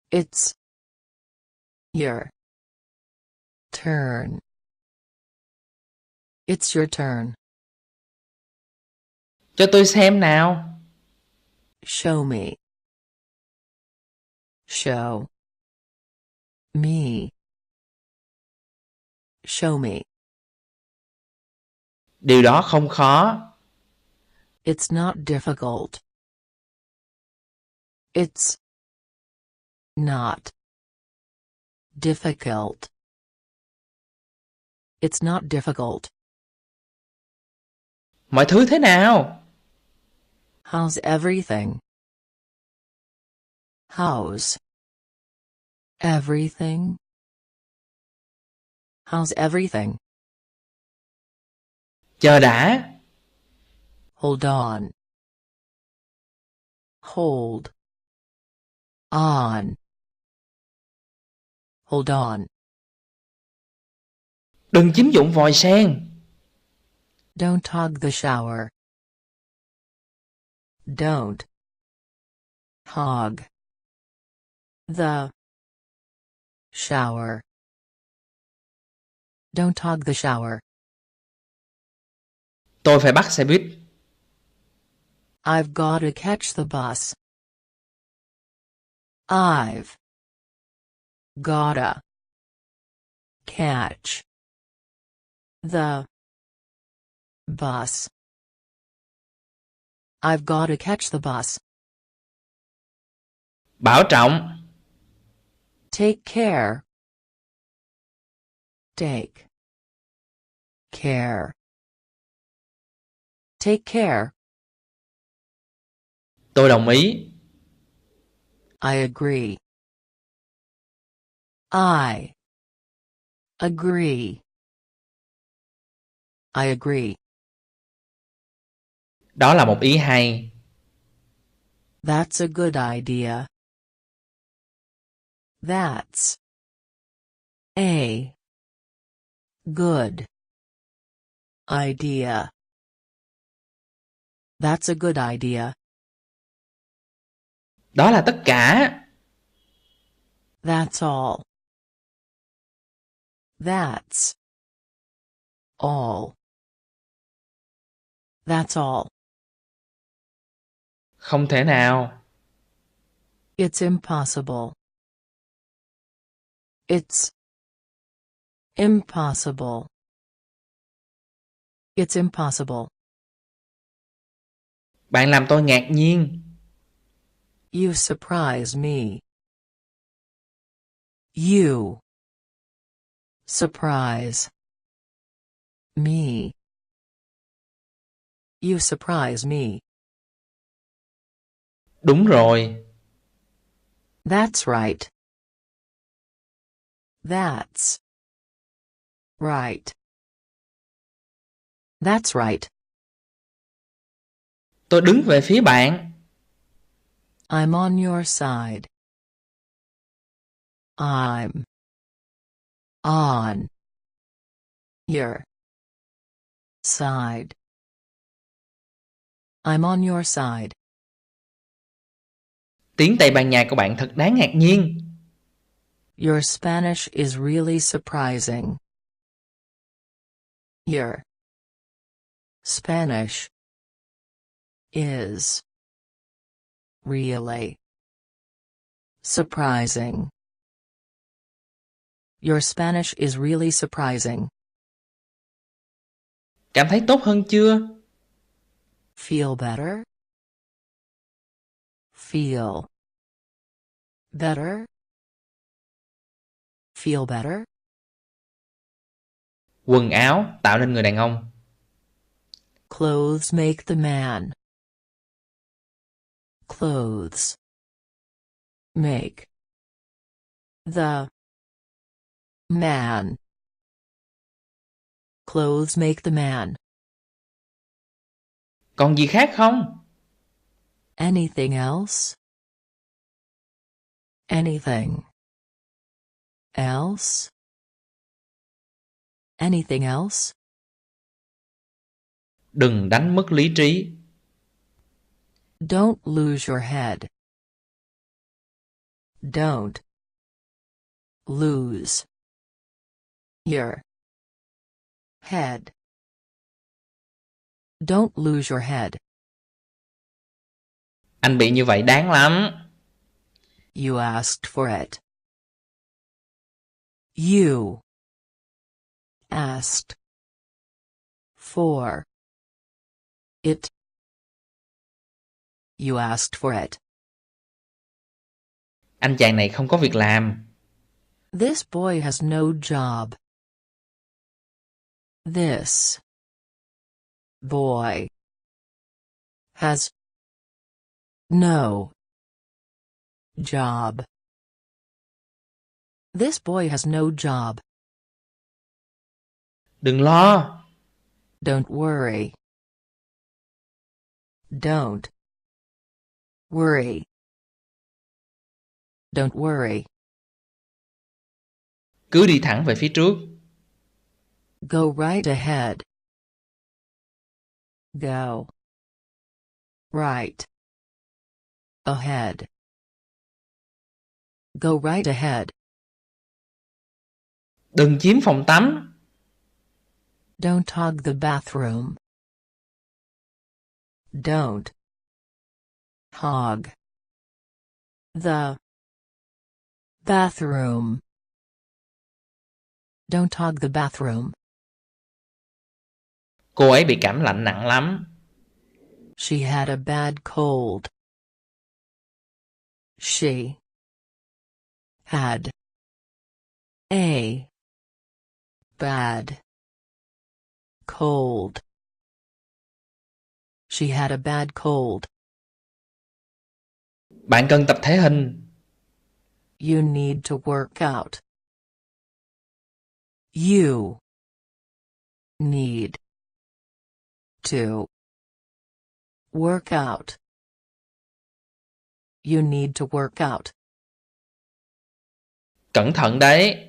It's your turn. It's your turn. Cho tôi xem nào. Show me. Show me. Show me. Điều đó không khó. It's not difficult. It's not difficult. It's not difficult. Mọi thứ thế nào? How's everything? How's everything? How's everything? Chờ đã. Hold on. Hold on. Hold on. Đừng chiếm dụng vòi sen. Don't hog the shower. Don't hog the shower. Don't hog the shower. Tôi phải bắt xe buýt. I've got to catch the bus. I've gotta catch the bus. I've gotta catch the bus. Bảo trọng. Take care. Take care. Take care. Tôi đồng ý. I agree. I agree. I agree. Đó là một ý hay. That's a good idea. That's a good idea. That's a good idea. Đó là tất cả. That's all. That's all. That's all. Không thể nào. It's impossible. It's impossible. It's impossible. Bạn làm tôi ngạc nhiên. You surprise me. You surprise me. You surprise me. Đúng rồi. That's right. That's right. That's right. Tôi đứng về phía bạn. I'm on your side. I'm on your side. I'm on your side. Tiếng Tây Ban Nha của bạn thật đáng ngạc nhiên. Your Spanish is really surprising. Your Spanish is really surprising. Your Spanish is really surprising. Cảm thấy tốt hơn chưa? Feel better? Feel better? Feel better? Quần áo tạo nên người đàn ông. Clothes make the man. Clothes make the man. Clothes make the man. Còn gì khác không? Anything else? Anything else? Anything else? Đừng đánh mất lý trí. Don't lose your head. Don't lose your head. Don't lose your head. Anh bị như vậy đáng lắm. You asked for it. You asked for it. You asked for it. Anh chàng này không có việc làm. This boy has no job. This boy has no job. This boy has no job. Đừng lo. Don't worry. Don't worry. Don't worry. Cứ đi thẳng về phía trước. Go right ahead. Go right ahead. Go right ahead. Đừng chiếm phòng tắm. Don't hog the bathroom. Don't hog the bathroom. Don't hog the bathroom. Cô ấy bị cảm lạnh nặng lắm. She had a bad cold. She had a bad cold. She had a bad cold. Bạn cần tập thể hình. You need to work out. You need to work out. You need to work out. Cẩn thận đấy.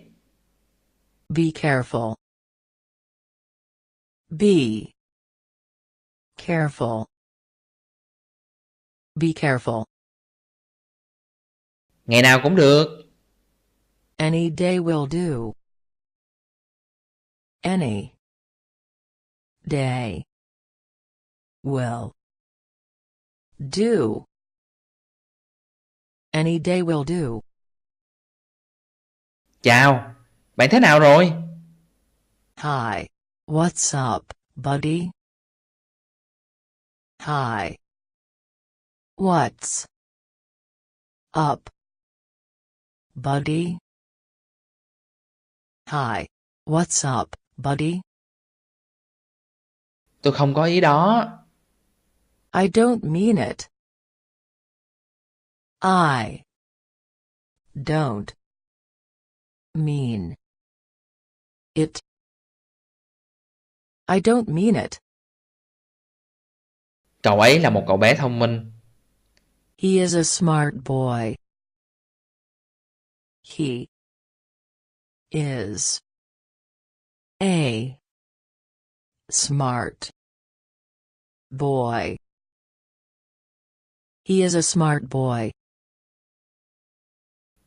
Be careful. Be careful. Be careful. Ngày nào cũng được. Any day will do. Any day will do. Any day will do. Chào, bạn thế nào rồi? Hi. What's up, buddy? Hi. What's up, buddy? Hi. What's up, buddy? Tôi không có ý đó. I don't mean it. I don't mean it. I don't mean it. Cậu ấy là một cậu bé thông minh. He is a smart boy. He is a smart boy. He is a smart boy.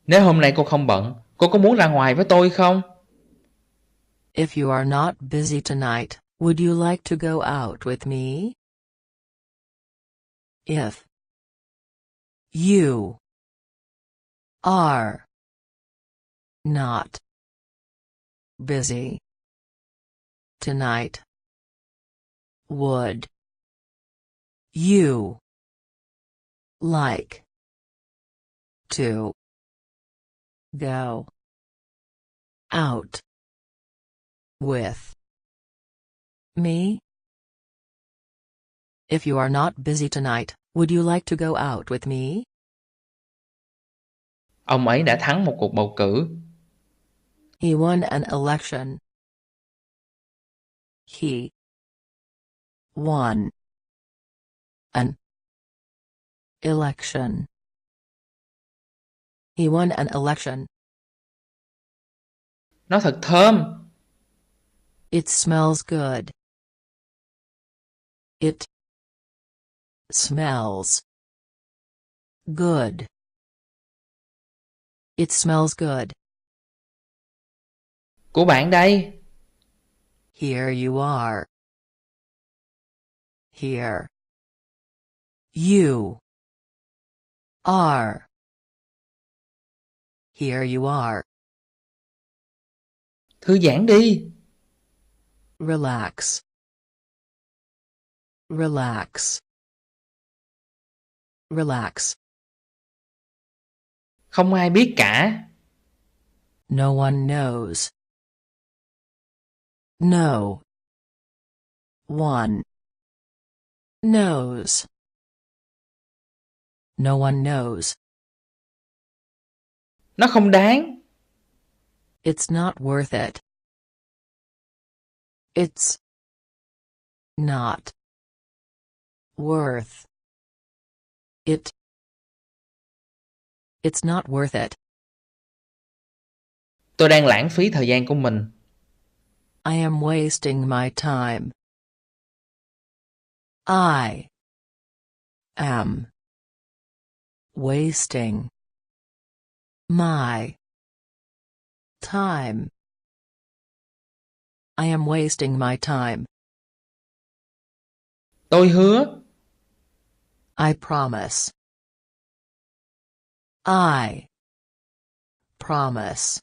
Nếu hôm nay cô không bận, cô có muốn ra ngoài với tôi không? If you are not busy tonight, would you like to go out with me? If you are not busy tonight, would you like to go out with me? If you are not busy tonight, would you like to go out with me? Ông ấy đã thắng một cuộc bầu cử. He won an election. He won an election. He won an election. Nó thật thơm. It smells good. It smells good. It smells good. Của bạn đây. Here you are. Here you are. Here you are. Thư giãn đi. Relax. Relax. Relax. Không ai biết cả. No one knows. No one knows. No one knows. Nó không đáng. It's not worth it. It's not worth it. It's not worth it. Tôi đang lãng phí thời gian của mình. I am wasting my time. I am wasting my time. I am wasting my time. Tôi hứa. I promise. I promise.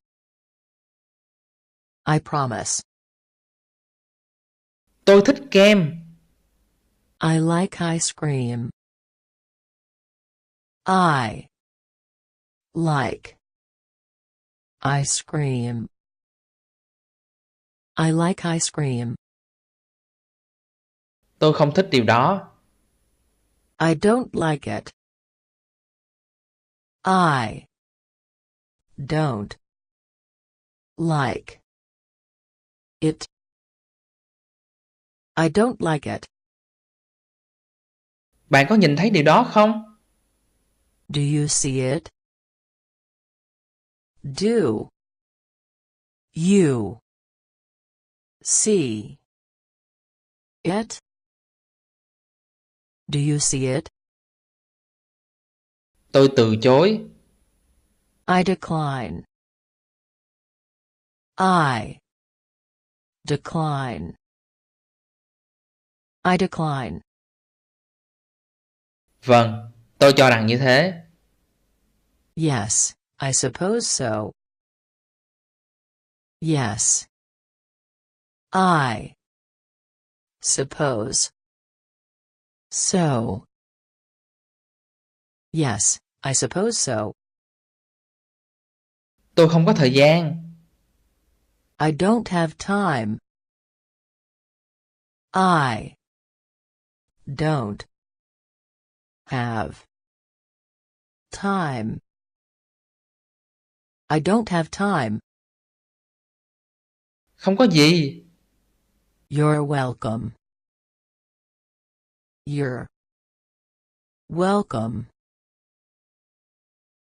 I promise. Tôi thích kem. I like ice cream. I like ice cream. I like ice cream. Tôi không thích điều đó. I don't like it. I don't like it. I don't like it. Bạn có nhìn thấy điều đó không? Do you see it? Do you see it? Do you see it? Tôi từ chối. I decline. I decline. I decline. Vâng, tôi cho rằng như thế. Yes, I suppose so. Yes. I suppose so. Yes, I suppose so. Tôi không có thời gian. I don't have time. I don't have time. I don't have time. Không có gì. You're welcome. You're welcome.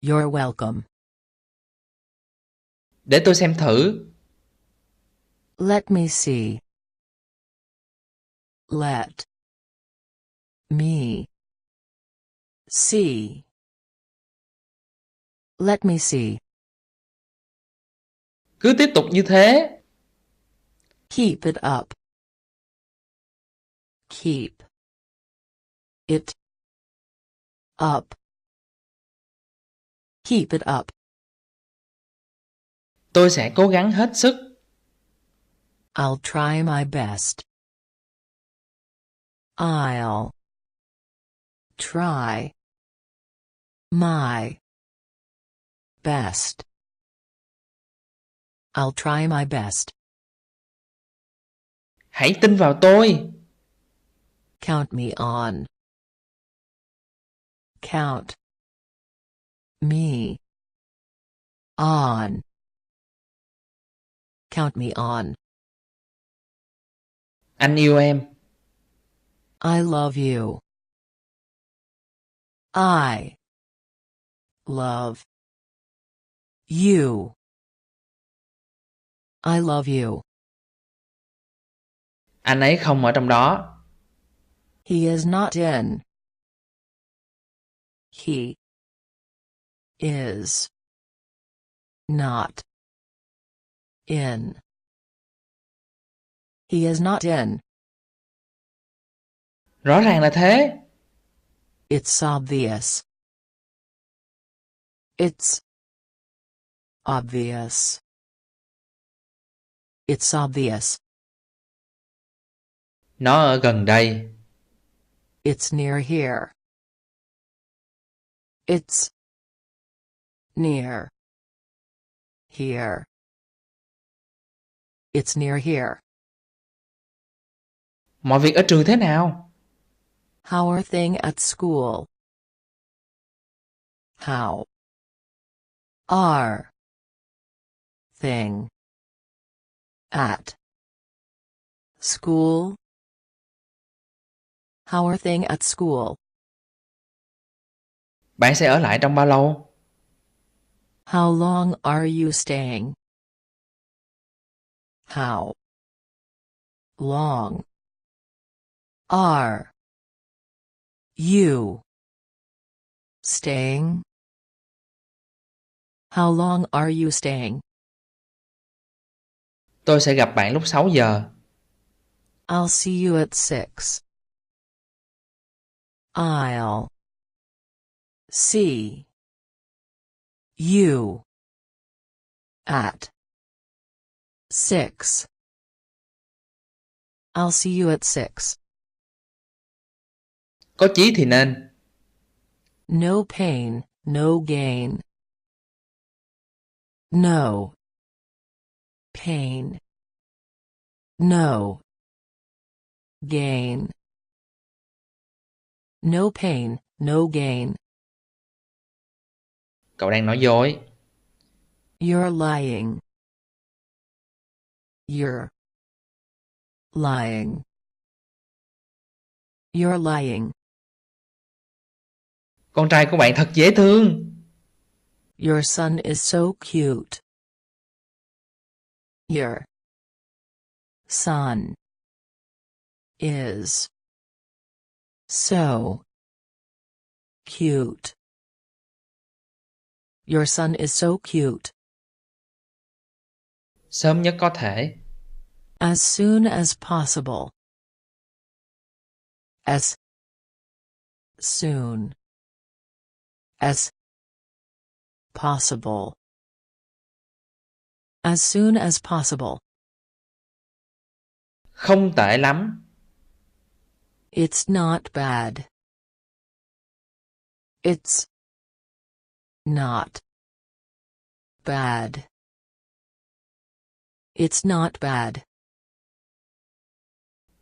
You're welcome. Để tôi xem thử. Let me see. Let me see. Let me see. Cứ tiếp tục như thế. Keep it up. Keep it up. Keep it up. Tôi sẽ cố gắng hết sức. I'll try my best. I'll try my best. I'll try my best. Hãy tin vào tôi. Count me on. Count me on. Count me on. Anh yêu em. I love you. I love you. I love you. Anh ấy không ở trong đó. He is not in. He is not in. He is not in. Rõ ràng là thế. It's obvious. It's obvious. It's obvious. Nó ở gần đây. It's near here. It's near here. It's near here. Mọi việc ở trường thế nào? How are things at school? How are things at school? How are things at school? Bạn sẽ ở lại trong bao lâu? How long are you staying? How long are you staying? How long are you staying? Tôi sẽ gặp bạn lúc 6 giờ. I'll see you at 6. I'll see you at 6. I'll see you at 6. Có chí thì nên. No pain, no gain. No pain. No gain. No pain, no gain. Cậu đang nói dối. You're lying. You're lying. You're lying. Con trai của bạn thật dễ thương. Your son is so cute. Your son is so cute. Your son is so cute. Sớm nhất có thể. As soon as possible. As soon as possible. As soon as possible. Không tệ lắm. It's not bad. It's not bad. It's not bad.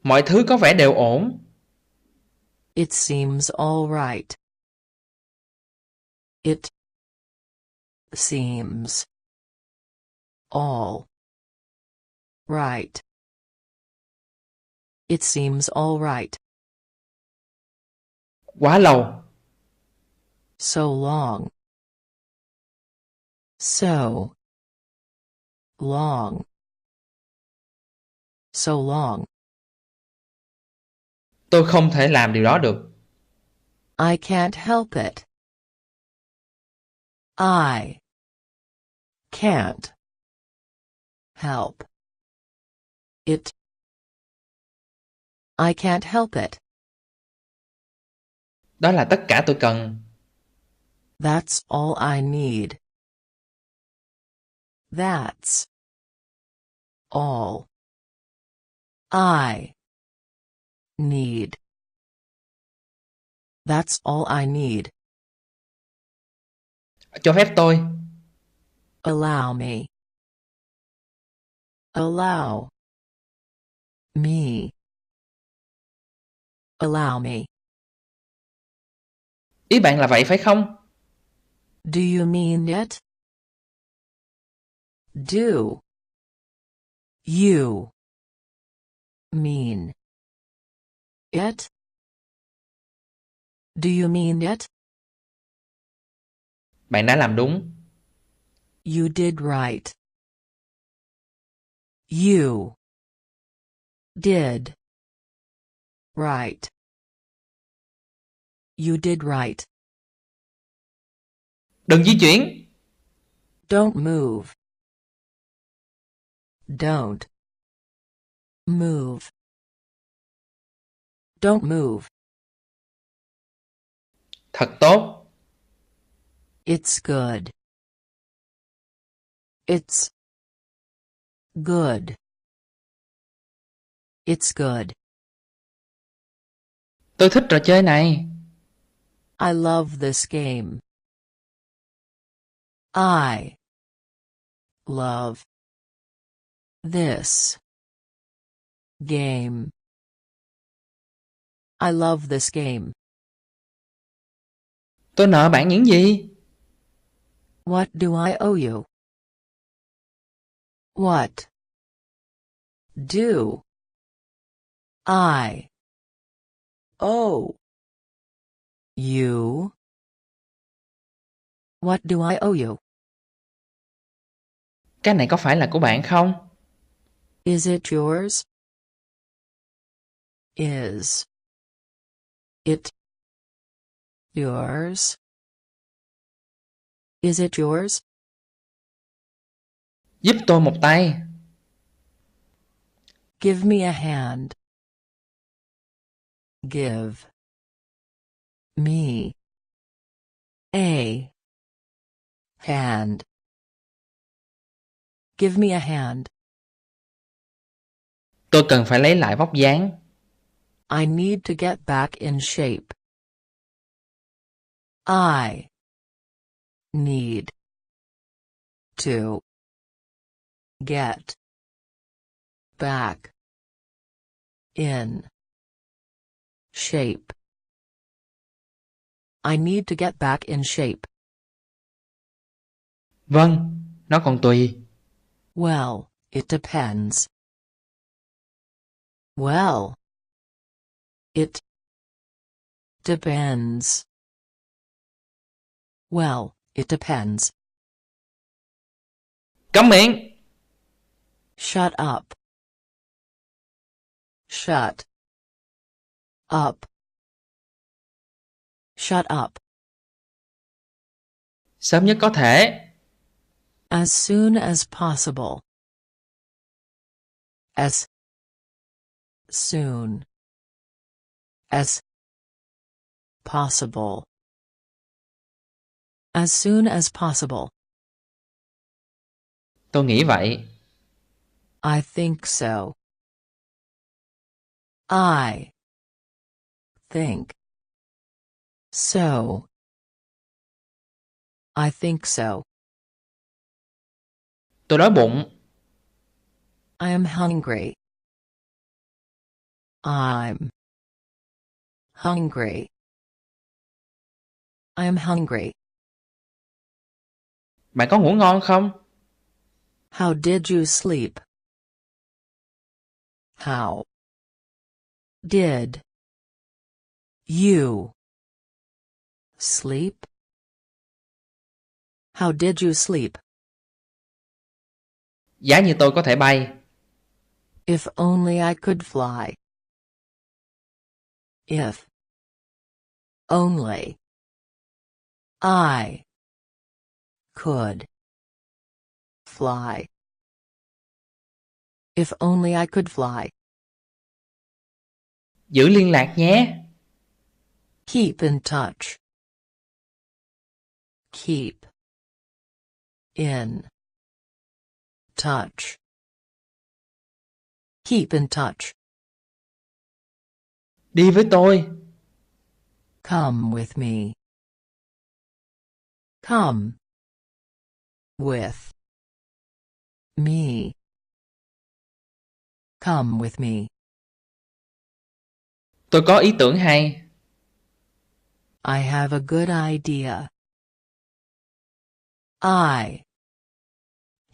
Mọi thứ có vẻ đều ổn. It seems all right. It seems all right. It seems all right. Quá lâu. So long. So long. So long. Tôi không thể làm điều đó được. I can't help it. I can't help it. I can't help it. Đó là tất cả tôi cần. That's all I need. That's all I need. That's all I need. Cho phép tôi. Allow me. Allow me. Allow me. Ý bạn là vậy phải không? Do you mean it? Do you mean it? Do you mean it? Bạn đã làm đúng. You did right. You did right. You did right. Đừng di chuyển. Don't move. Don't move. Don't move. Thật tốt. It's good. It's good. It's good. Tôi thích trò chơi này. I love this game. I love this game. I love this game. Tôi nợ bạn những gì? What do I owe you? What do I owe you? What do I owe you? Cái này có phải là của bạn không? Is it yours? Is it yours? Is it yours? Giúp tôi một tay. Give me a hand. Give me a hand. Give me a hand. Tôi cần phải lấy lại vóc dáng. I need to get back in shape. I need to get back in shape. I need to get back in shape. Vâng, nó còn tùy. Well, it depends. Well, it depends. Well, it depends. Câm miệng. Shut up. Shut up. Shut up. Sớm nhất có thể. As soon as possible. As soon as possible. As soon as possible. Tôi nghĩ vậy. I think so. I think so. I think so. Tôi đói bụng. I am hungry. I'm hungry. I am hungry. Bạn có ngủ ngon không? How did you sleep? How did you sleep? How did you sleep? Giá như tôi có thể bay. If only I could fly. If only I could fly. If only I could fly. Giữ liên lạc nhé. Keep in touch. Keep in touch. Keep in touch. Đi với tôi. Come with me. Come with me. Come with me. Tôi có ý tưởng hay. I have a good idea. I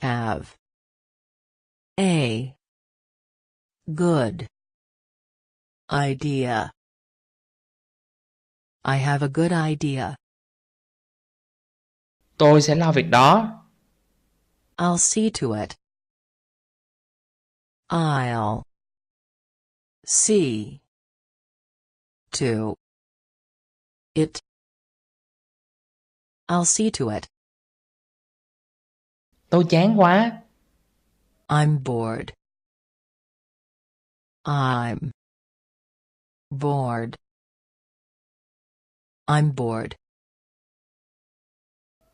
have a good idea. I have a good idea. Tôi sẽ lo việc đó. I'll see to it. I'll see to it. I'll see to it. Tôi chán quá. I'm bored. I'm bored. I'm bored.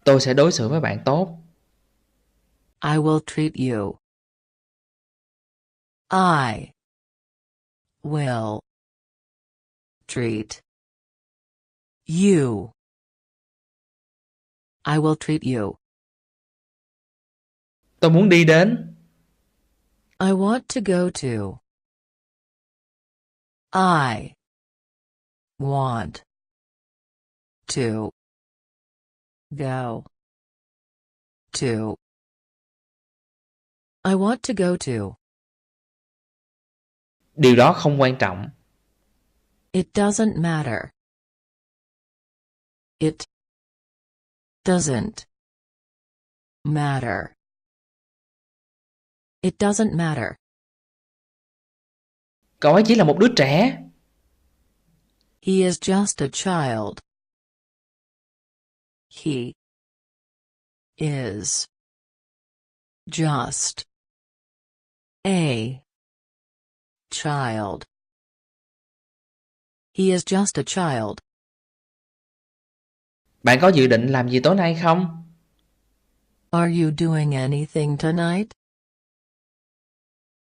Tôi sẽ đối xử với bạn tốt. I will treat you. I will treat you. I will treat you. Tôi muốn đi đến. I want to go to. I want to go to. I want to go to. Điều đó không quan trọng. It doesn't matter. It doesn't matter. It doesn't matter. Cậu ấy chỉ là một đứa trẻ. He is just a child. He is just a child. He is just a child. Bạn có dự định làm gì tối nay không? Are you doing anything tonight?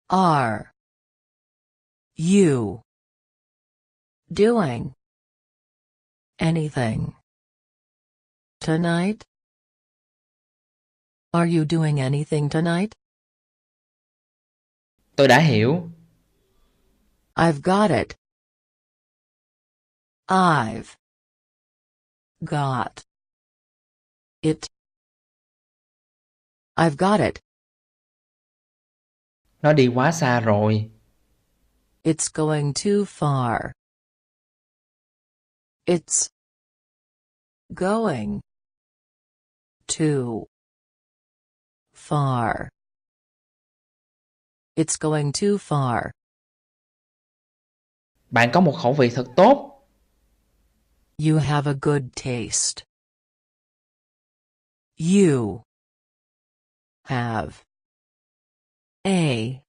Are you doing anything tonight? Are you doing anything tonight? Tôi đã hiểu. I've got it. I've got it. I've got it. Nó đi quá xa rồi. It's going too far. It's going too far. It's going too far. Bạn có một khẩu vị thật tốt. You have a good taste. You have a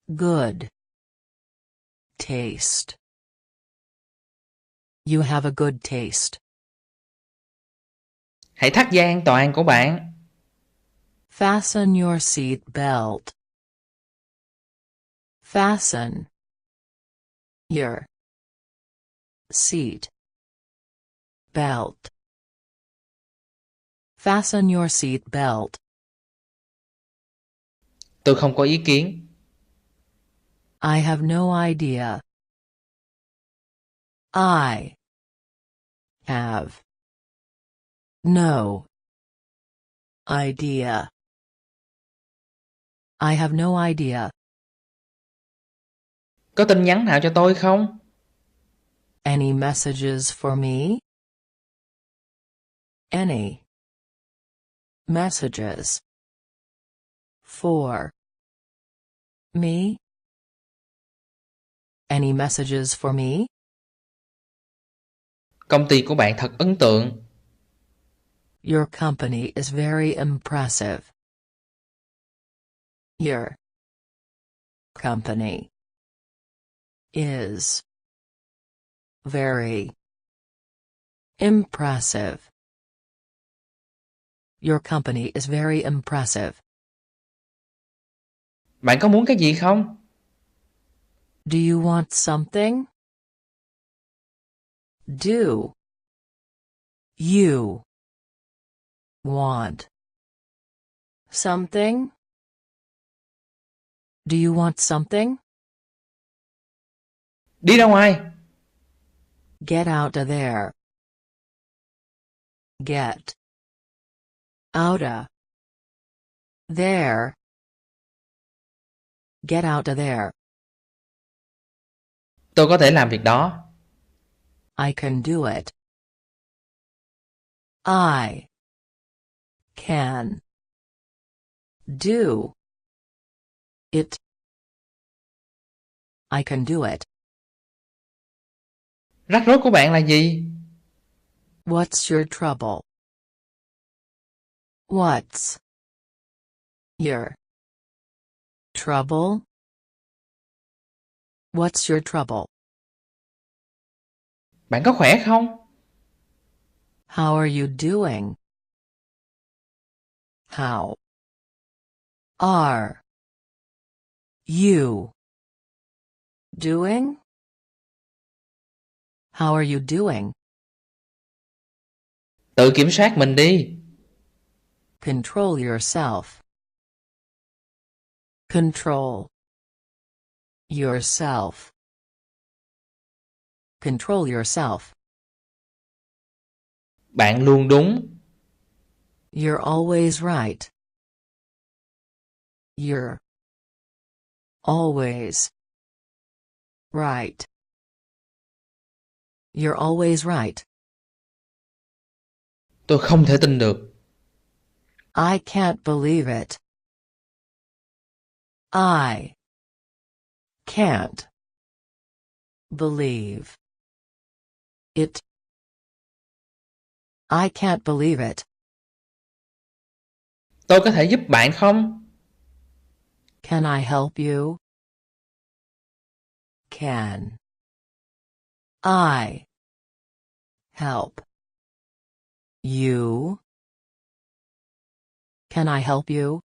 good taste. You have a good taste. Hãy thắt dây an toàn của bạn. Fasten your seat belt. Fasten your seat belt. Fasten your seat belt. Tôi không có ý kiến. I have no idea. I have no idea. I have no idea. Có tin nhắn nào cho tôi không? Any messages for me? Any messages for me? Any messages for me? Công ty của bạn thật ấn tượng. Your company is very impressive. Your company is very impressive. Your company is very impressive. Bạn có muốn cái gì không? Do you want something? Do you want something? Do you want something? Đi ra ngoài. Get out of there. Get out of there. Get out of there. Tôi có thể làm việc đó. I can do it. I can do it. I can do it. Rắc rối của bạn là gì? What's your trouble? What's your trouble? What's your trouble? Bạn có khỏe không? How are you doing? How are you doing? How are you doing? Tự kiểm soát mình đi. Control yourself. Control yourself. Control yourself. Bạn luôn đúng. You're always right. You're always right. You're always right. Tôi không thể tin được. I can't believe it. I can't believe it. I can't believe it. Tôi có thể giúp bạn không? Can I help you? Can I help you? Can I help you?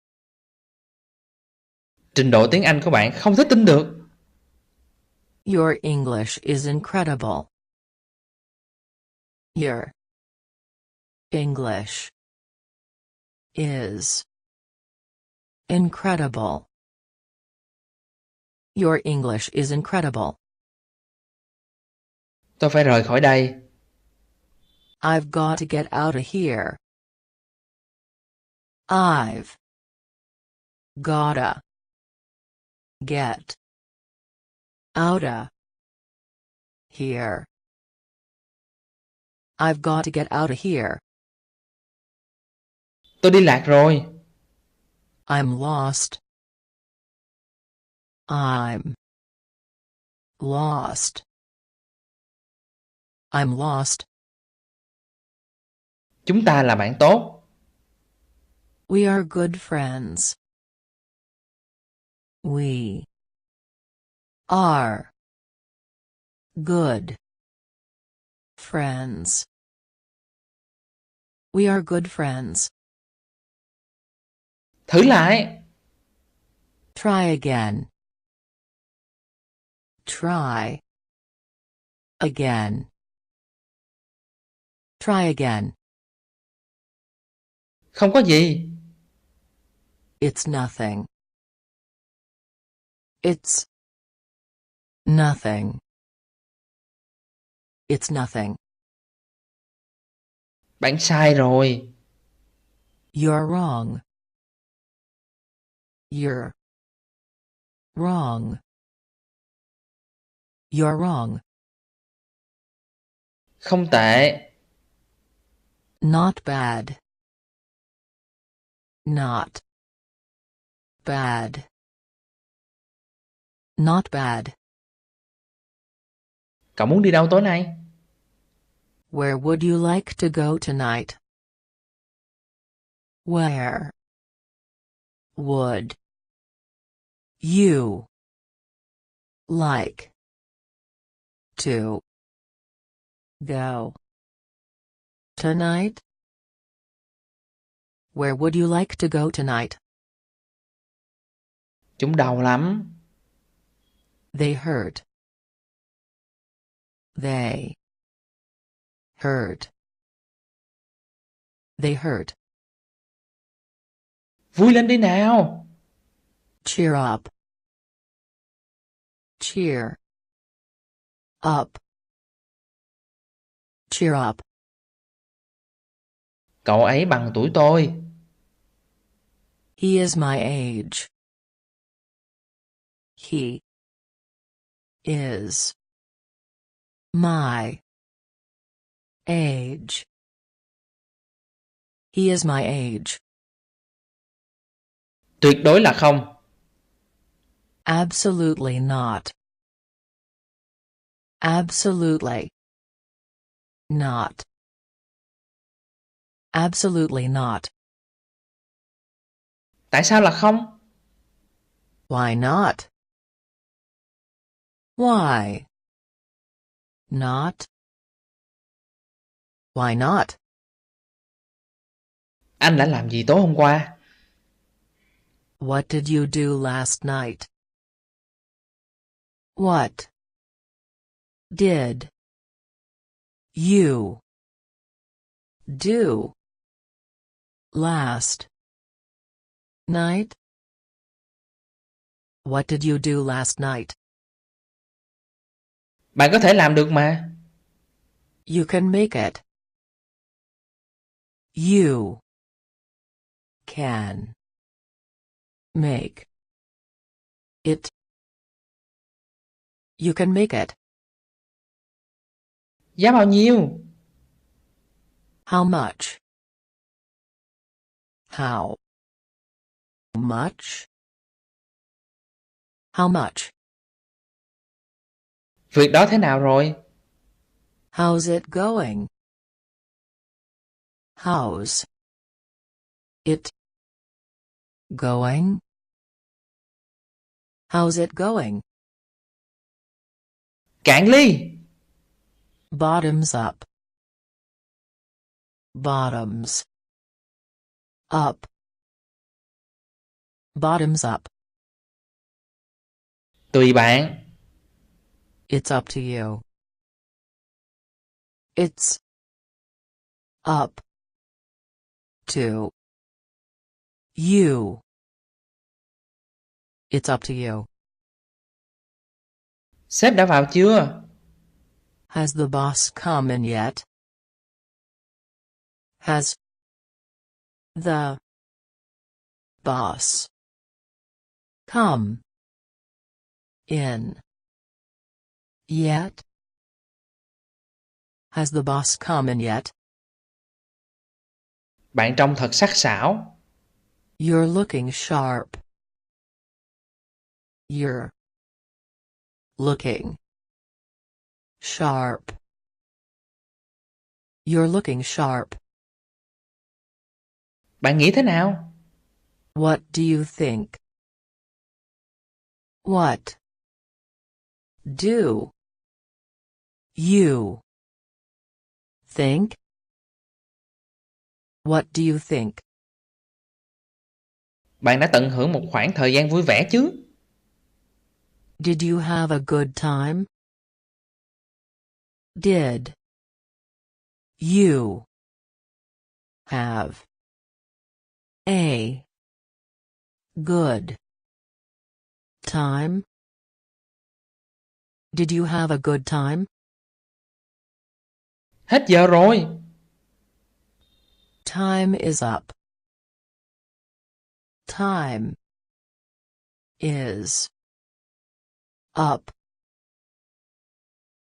Trình độ tiếng Anh của bạn không thể tin được. Your English is incredible. Your English is incredible. Your English is incredible. Tôi phải rời khỏi đây. I've got to get out of here. I've gotta get out of here. I've got to get out of here. Tôi đi lạc rồi. I'm lost. I'm lost. I'm lost. Chúng ta là bạn tốt. We are good friends. We are good friends. We are good friends. Thử lại. Try again. Try again. Try again. Không có gì. It's nothing. It's nothing. It's nothing. Bạn sai rồi. You're wrong. You're wrong. You're wrong. Không tệ. Not bad. Not bad. Not bad. Cậu muốn đi đâu tối nay? Where would you like to go tonight? Where would you like to go tonight? Where would you like to go tonight? Chúng đau lắm. They hurt. They hurt. They hurt. Vui lên đi nào. Cheer up. Cheer up. Cheer up. Cậu ấy bằng tuổi tôi. He is my age. He is my age. He is my age. Tuyệt đối là không. Absolutely not. Absolutely not. Absolutely not. Tại sao là không? Why not? Why not? Why not? Anh đã làm gì tối hôm qua? What did you do last night? What did you do last night? What did you do last night? Bạn có thể làm được mà. You can make it. You can make it. You can make it. Giá bao nhiêu? How much? How much? How much? Việc đó thế nào rồi? How's it going? How's it going? How's it going? Cạn ly. Bottoms up. Bottoms up. Bottoms up. Tùy bạn. It's up to you. It's up to you. It's up to you. Sếp đã vào chưa? Has the boss come in yet? Has the boss come in yet? Has the boss come in yet? Bạn trông thật sắc sảo. You're looking sharp. You're looking sharp. You're looking sharp. Bạn nghĩ thế nào? What do you think? What do you think? What do you think? Bạn đã tận hưởng một khoảng thời gian vui vẻ chứ? Did you have a good time? Did you have a good time? Did you have a good time? Hết giờ rồi. Time is up. Time is up.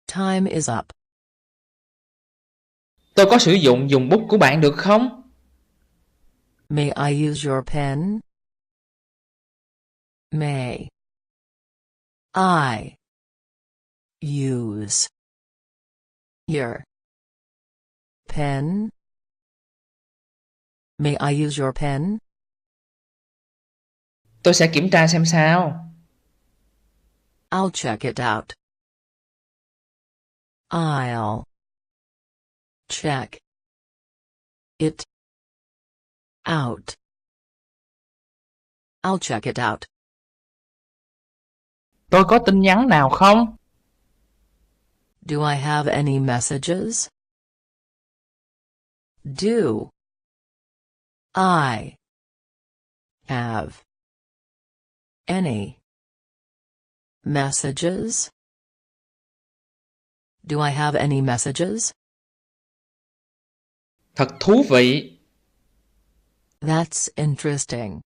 Time is up. Tôi có sử dụng dùng bút của bạn được không? May I use your pen? May I use your pen? May I use your pen? Tôi sẽ kiểm tra xem sao. I'll check it out. I'll check it out. I'll check it out. Tôi có tin nhắn nào không? Do I have any messages? Do I have any messages? Do I have any messages? Thật thú vị. That's interesting.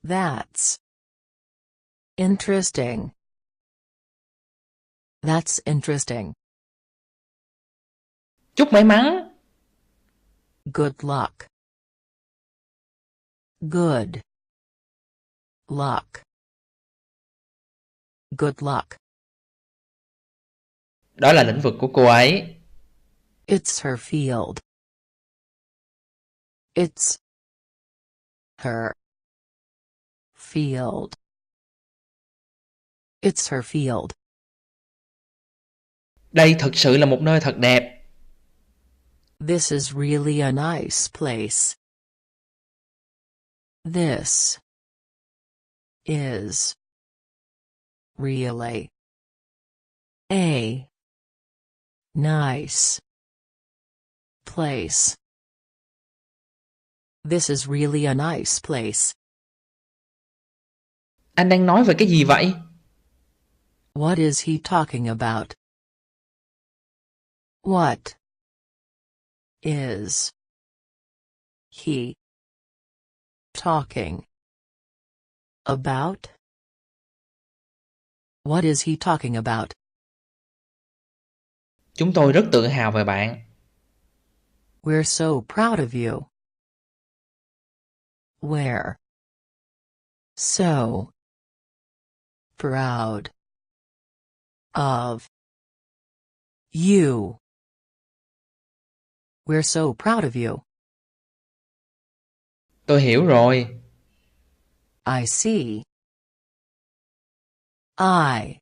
That's interesting. That's interesting. Chúc may mắn. Good luck. Good luck. Good luck. Đó là lĩnh vực của cô ấy. It's her field. It's her field. It's her field. Đây thực sự là một nơi thật đẹp. This is really a nice place. This is really a nice place. This is really a nice place. Anh đang nói về cái gì vậy? What is he talking about? What is he talking about? What is he talking about? Chúng tôi rất tự hào về bạn. We're so proud of you. We're so proud of you. We're so proud of you. Tôi hiểu rồi. I see. I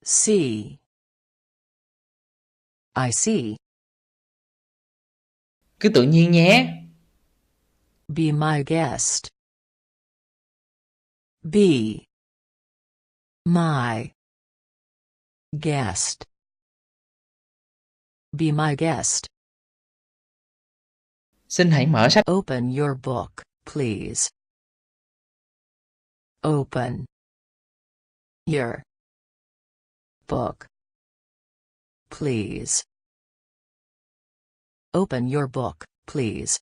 see. I see. Cứ tự nhiên nhé. Be my guest. Be my guest. Be my guest. Xin hãy mở sách. Open your book, please. Open your book, please. Open your book, please.